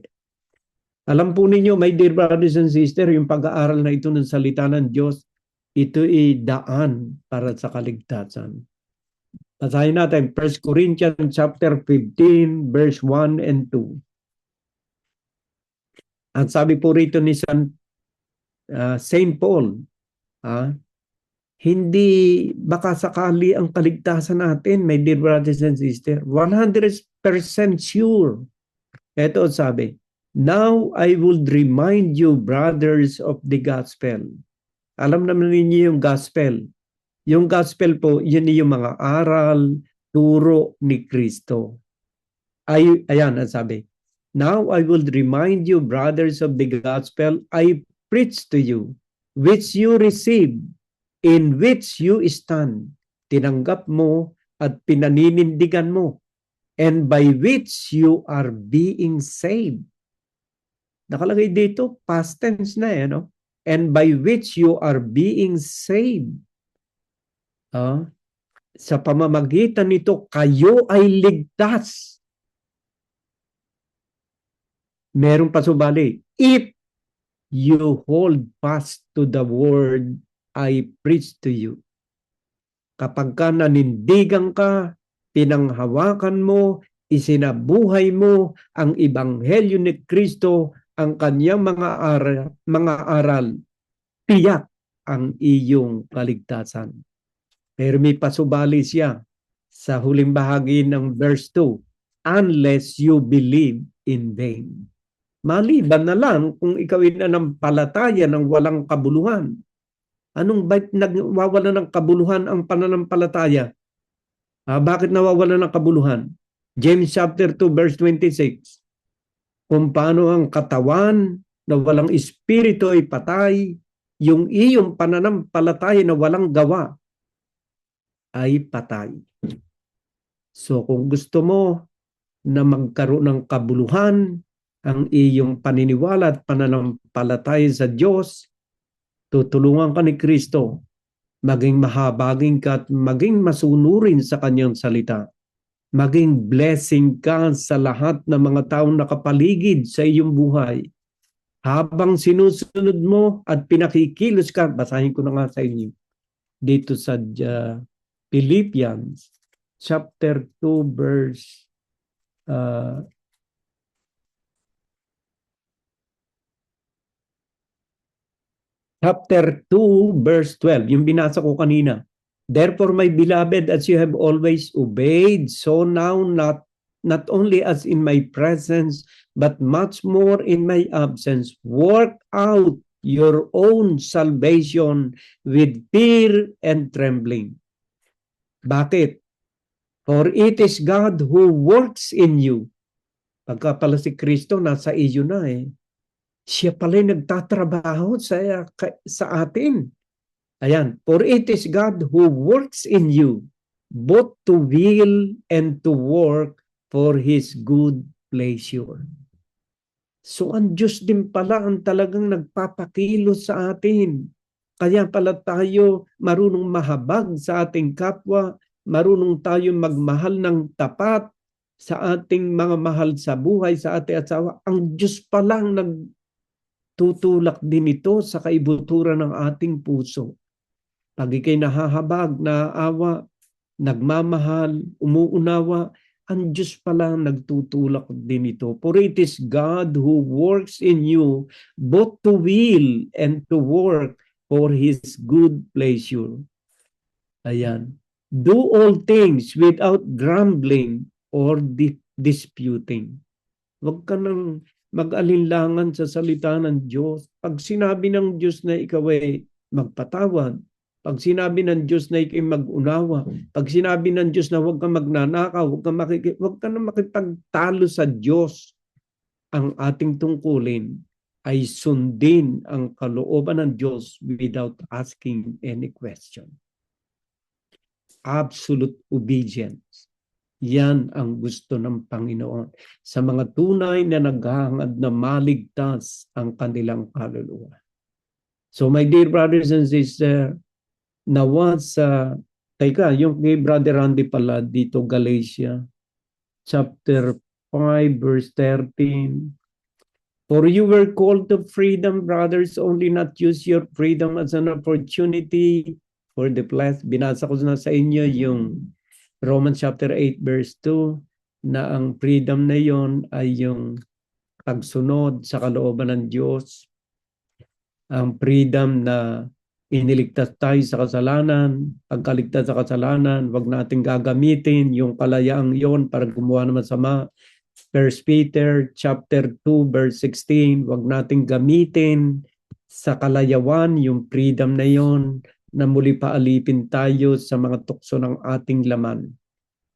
Alam po ninyo, my dear brothers and sisters, yung pag-aaral na ito ng salita ng Diyos, ito ay daan para sa kaligtasan. Basahin natin 1 Corinthians chapter 15 verse 1 and 2. At sabi po rito ni Saint Paul, hindi baka sakali ang kaligtasan natin, my dear brothers and sisters, 100% sure. Ito sabi, now I would remind you, brothers, of the gospel. Alam naman ninyo yung gospel. Yung gospel po, yun yung mga aral, turo ni Kristo. Ayan, ang sabi. Now I will remind you, brothers, of the gospel I preach to you, which you received, in which you stand. Tinanggap mo at pinaninindigan mo, and by which you are being saved. Nakalagay dito, past tense na no? And by which you are being saved. Sa pamamagitan nito, kayo ay ligtas. Merong pasubali. If you hold fast to the word I preach to you. Kapag ka nanindigan ka, pinanghawakan mo, isinabuhay mo ang ebanghelyo ni Kristo, ang kanyang mga aral, tiyak ang iyong kaligtasan. Pero may pasubali siya sa huling bahagi ng verse 2, unless you believe in vain. Maliban na lang kung ikaw ay nanampalataya ng walang kabuluhan. Anong nagwawala ng kabuluhan ang pananampalataya? Bakit nawawala ng kabuluhan? James chapter 2 verse 26. Kung paano ang katawan na walang espiritu ay patay, yung iyong pananampalataya na walang gawa ay patay. So kung gusto mo na magkaroon ng kabuluhan ang iyong paniniwala at pananampalataya sa Diyos, tutulungan ka ni Kristo, maging mahabagin ka at maging masunurin sa kanyang salita. Maging blessing ka sa lahat ng mga taong nakapaligid sa iyong buhay. Habang sinusunod mo at pinakikilos ka, basahin ko na nga sa inyo. Dito sa Philippians chapter 2 verse chapter 2 verse 12, yung binasa ko kanina. Therefore, my beloved, as you have always obeyed, so now not only as in my presence, but much more in my absence, work out your own salvation with fear and trembling. Bakit? For it is God who works in you. Pagka pala si Kristo, nasa iyo na Siya pala nagtatrabaho sa atin. Ayan, for it is God who works in you, both to will and to work for His good pleasure. So ang Diyos din pala ang talagang nagpapakilos sa atin. Kaya pala tayo marunong mahabag sa ating kapwa, marunong tayo magmahal ng tapat sa ating mga mahal sa buhay, sa ating asawa. Ang Diyos palang nagtutulak din ito sa kaibuturan ng ating puso. Pag ikay nahahabag, naaawa, nagmamahal, umuunawa, ang Diyos pala nagtutulak din ito. For it is God who works in you both to will and to work for His good pleasure. Ayan. Do all things without grumbling or disputing. Huwag ka nang mag-alinlangan sa salita ng Diyos. Pag sinabi ng Diyos na ikaw ay magpatawad, Pag sinabi ng Diyos na ikay mag-unawa, pag sinabi ng Diyos na huwag ka magnanakaw, huwag ka na makipagtalo sa Diyos, ang ating tungkulin ay sundin ang kalooban ng Diyos without asking any question. Absolute obedience. Yan ang gusto ng Panginoon sa mga tunay na naghahangad na maligtas ang kanilang kaluluwa. So my dear brothers and sisters, yung kay Brother Randy pala dito, Galatia, chapter 5, verse 13. For you were called to freedom, brothers, only not use your freedom as an opportunity for the flesh. Binasa ko na sa inyo yung Romans chapter 8, verse 2, na ang freedom na yon ay yung pagsunod sa kalooban ng Diyos. Ang freedom na iniligtas tayo sa kasalanan, pagkaligtas sa kasalanan, wag nating gagamitin yung kalayaang yon para gumawa ng masama. 1 Peter chapter 2 verse 16, wag nating gamitin sa kalayawan yung freedom na yon na muli paalipin tayo sa mga tukso ng ating laman.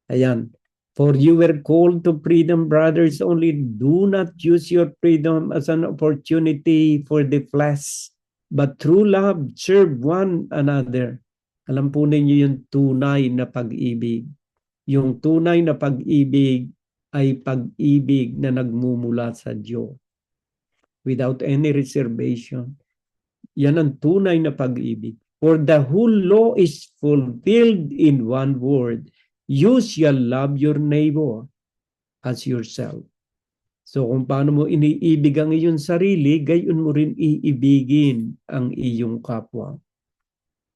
Ayan. For you were called to freedom, brothers, only do not use your freedom as an opportunity for the flesh, but through love, serve one another. Alam po ninyo yung tunay na pag-ibig. Yung tunay na pag-ibig ay pag-ibig na nagmumula sa Diyos. Without any reservation. Yan ang tunay na pag-ibig. For the whole law is fulfilled in one word. You shall love your neighbor as yourself. So kung paano mo iniibig ang iyong sarili, gayon mo rin iibigin ang iyong kapwa.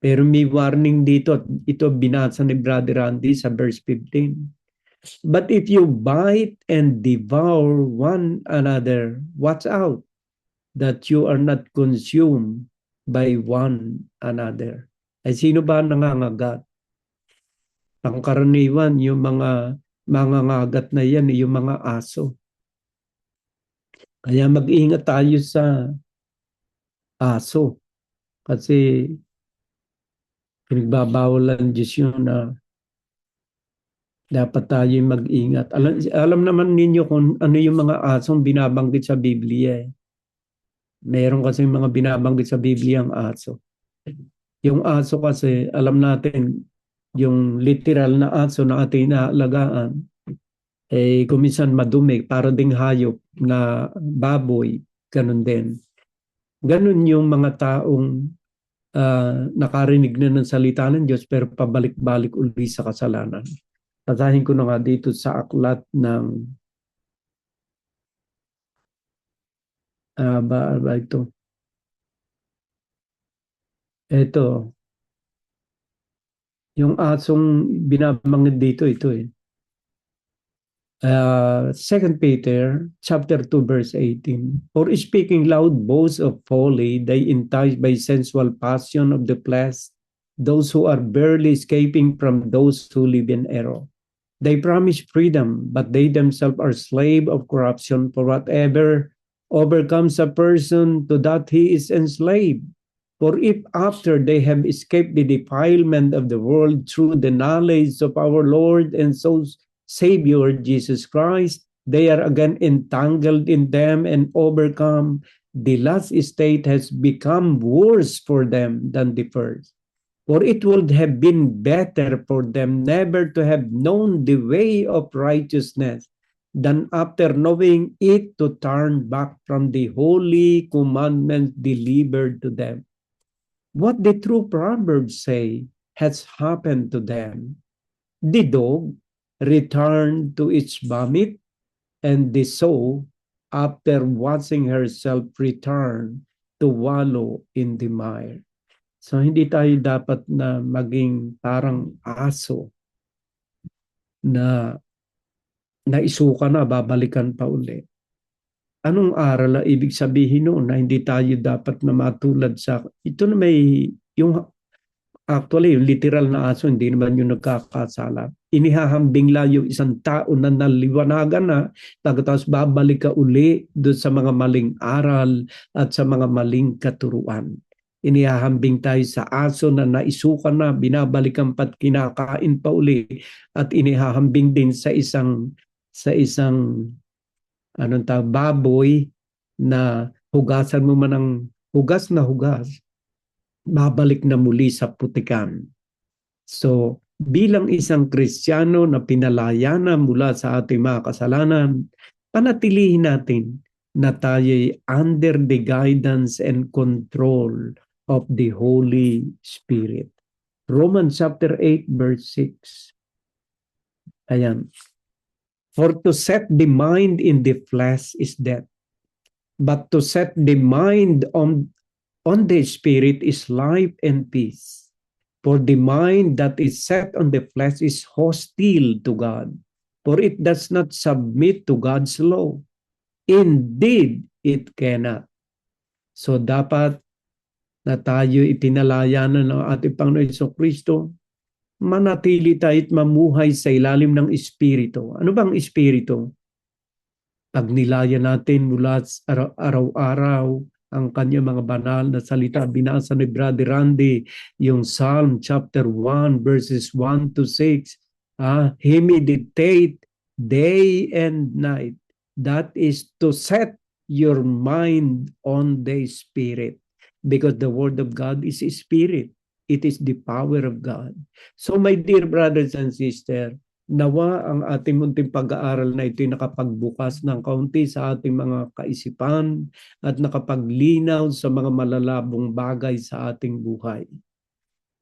Pero may warning dito. Ito binasa ni Brother Randy sa verse 15. But if you bite and devour one another, watch out that you are not consumed by one another. Ay sino ba nangangagat? Pangkaraniwan, yung mga mangangagat na yan, yung mga aso. Kaya mag-ingat tayo sa aso. Kasi pinagbabawal ang Diyos yun na dapat tayo mag-ingat. Alam naman ninyo kung ano yung mga asong binabanggit sa Biblia. Meron kasi mga binabanggit sa Biblia ang aso. Yung aso kasi, alam natin, yung literal na aso na ating inaalagaan, kuminsan madumi, para ding hayop na baboy, ganun din. Ganun yung mga taong nakarinig na ng salita ng Diyos pero pabalik-balik uli sa kasalanan. Basahin ko na nga dito sa aklat ng ito. Yung asong binabanggit dito, ito 2 Peter chapter 2 verse 18. For speaking loud boasts of folly, they entice by sensual passion of the flesh those who are barely escaping from those who live in error. They promise freedom, but they themselves are slave of corruption. For whatever overcomes a person, to that he is enslaved. For if after they have escaped the defilement of the world through the knowledge of our Lord and Savior Jesus Christ, they are again entangled in them and overcome, the last state has become worse for them than the first. For it would have been better for them never to have known the way of righteousness than after knowing it to turn back from the holy commandments delivered to them. What the true Proverbs say has happened to them. The dog returned to its vomit, and the sow, after washing herself, returned to wallow in the mire. So hindi tayo dapat na maging parang aso na naisuka na, babalikan pa uli. Anong aral na ibig sabihin noon na hindi tayo dapat na matulad sa ito na may yung actually yung literal na aso hindi naman yung nagkakasala. Inihahambing lang yung isang tao na naliwanagan na tapos babalik ka uli doon sa mga maling aral at sa mga maling katuruan. Inihahambing tayo sa aso na naisukan na, binabalikan pa't kinakain pa uli, at inihahambing din sa isang baboy na hugasan mo man ng hugas na hugas, babalik na muli sa putikan. So, bilang isang Kristiyano na pinalaya na mula sa ating mga kasalanan, panatilihin natin na tayo'y under the guidance and control of the Holy Spirit. Romans chapter 8 verse 6. Ayan. For to set the mind in the flesh is death, but to set the mind on the Spirit is life and peace. For the mind that is set on the flesh is hostile to God, for it does not submit to God's law. Indeed, it cannot. So dapat na tayo ipinalayanan ng ating Panginoon Jesucristo, manatili tayo at mamuhay sa ilalim ng Espiritu. Ano bang Espiritu? Pag nilaya natin mula araw-araw ang kanyang mga banal na salita, binasa ni Brother Randy, yung Psalm chapter 1 verses 1 to 6, he meditate day and night. That is to set your mind on the Spirit. Because the Word of God is Spirit. It is the power of God. So my dear brothers and sisters, nawa ang ating munting pag-aaral na ito'y nakapagbukas ng kaunti sa ating mga kaisipan at nakapaglinaw sa mga malalabong bagay sa ating buhay.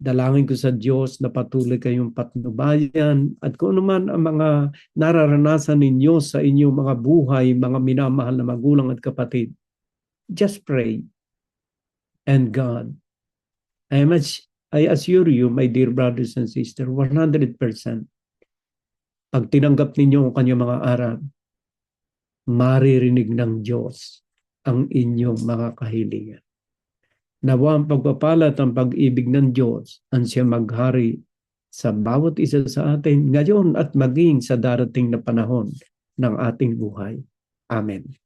Dalangin ko sa Diyos na patuloy kayong patnubayan at kung ano man ang mga nararanasan ninyo sa inyong mga buhay, mga minamahal na magulang at kapatid, just pray. And God, I assure you, my dear brothers and sisters, 100%, pag tinanggap ninyo ang kanyang mga aral, maririnig ng Diyos ang inyong mga kahilingan. Nawa ang pagpapala at ang pag-ibig ng Diyos ang siya maghari sa bawat isa sa atin ngayon at maging sa darating na panahon ng ating buhay. Amen.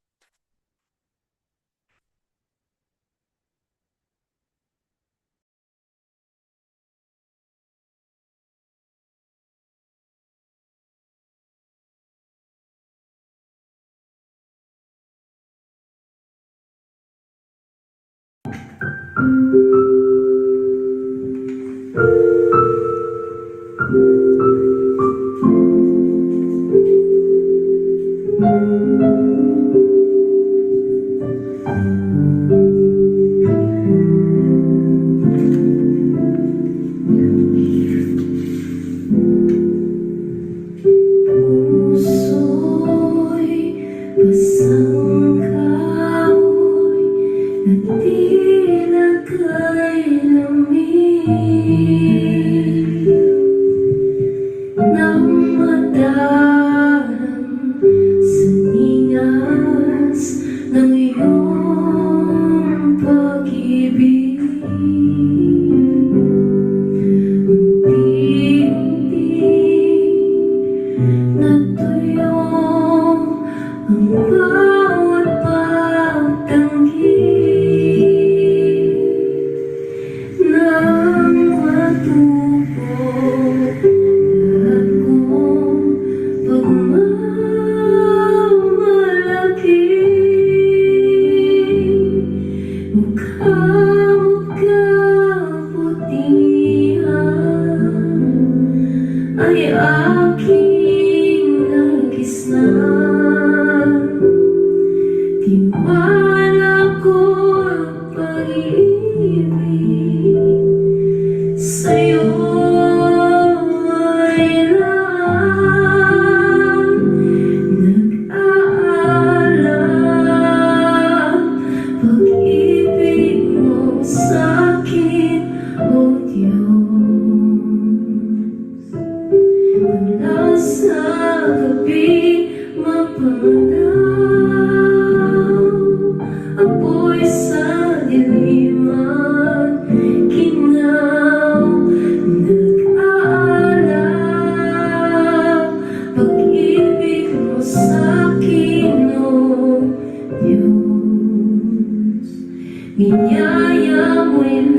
Biyaya mo'y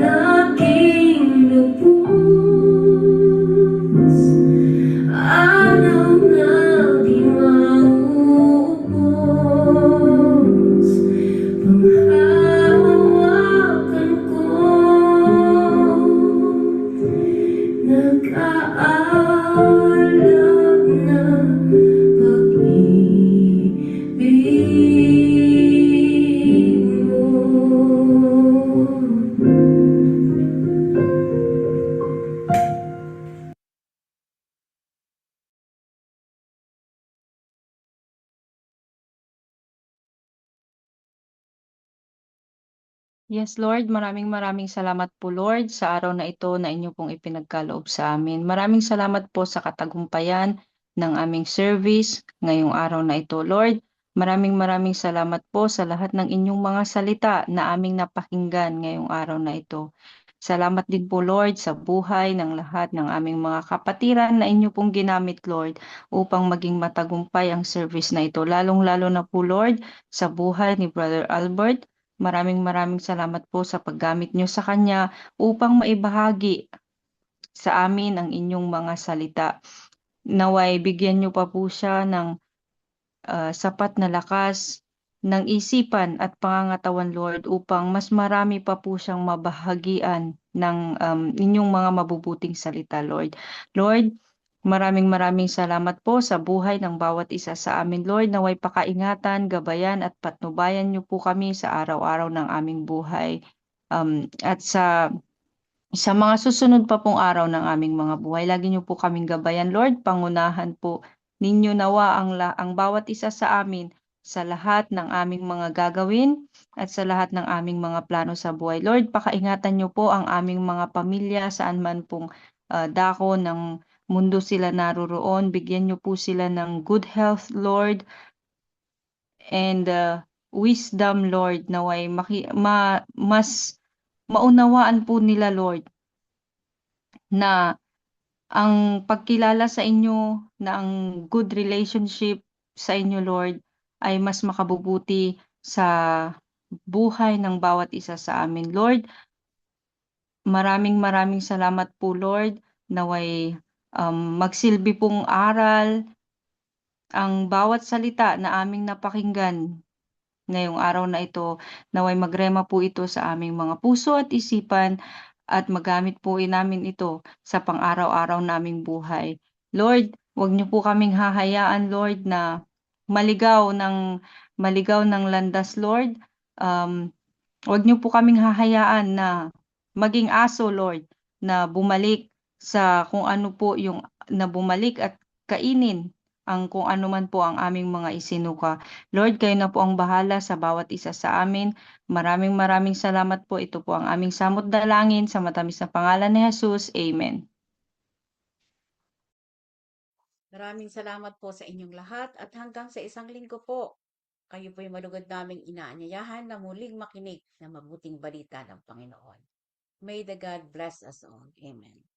Yes, Lord. Maraming salamat po, Lord, sa araw na ito na inyo pong ipinagkaloob sa amin. Maraming salamat po sa katagumpayan ng aming service ngayong araw na ito, Lord. Maraming salamat po sa lahat ng inyong mga salita na aming napakinggan ngayong araw na ito. Salamat din po, Lord, sa buhay ng lahat ng aming mga kapatiran na inyo pong ginamit, Lord, upang maging matagumpay ang service na ito. Lalong-lalo na po, Lord, sa buhay ni Brother Albert. Maraming salamat po sa paggamit nyo sa kanya upang maibahagi sa amin ang inyong mga salita. Naway bigyan nyo pa po siya ng sapat na lakas ng isipan at pangangatawan, Lord, upang mas marami pa po siyang mabahagian ng inyong mga mabubuting salita, Lord. Lord, maraming salamat po sa buhay ng bawat isa sa amin, Lord. Naway pakaingatan, gabayan at patnubayan niyo po kami sa araw-araw ng aming buhay. At sa mga susunod pa pong araw ng aming mga buhay, lagi niyo po kaming gabayan, Lord. Pangunahan po ninyo nawa ang bawat isa sa amin sa lahat ng aming mga gagawin at sa lahat ng aming mga plano sa buhay. Lord, pakaingatan niyo po ang aming mga pamilya saan man pong dako ng mundo sila naroroon. Bigyan niyo po sila ng good health, Lord, and wisdom, Lord, naway mas maunawaan po nila, Lord, na ang pagkilala sa inyo, na ang good relationship sa inyo, Lord, ay mas makabubuti sa buhay ng bawat isa sa amin. Lord, maraming salamat po, Lord, naway magsilbi pong aral ang bawat salita na aming napakinggan ngayong araw na ito. Naway magrema po ito sa aming mga puso at isipan at magamit po namin ito sa pang-araw-araw naming buhay. Lord, wag niyo po kaming hahayaan, Lord, na maligaw ng landas, Lord. Wag niyo po kaming hahayaan na maging aso, Lord, na bumalik sa kung ano po yung na bumalik at kainin ang kung ano man po ang aming mga isinuka. Lord, kayo na po ang bahala sa bawat isa sa amin. Maraming salamat po. Ito po ang aming samot dalangin sa matamis na pangalan ni Jesus. Amen. Maraming salamat po sa inyong lahat at hanggang sa isang linggo po. Kayo po'y malugod naming inaanyayahan na muling makinig ng mabuting balita ng Panginoon. May the God bless us all. Amen.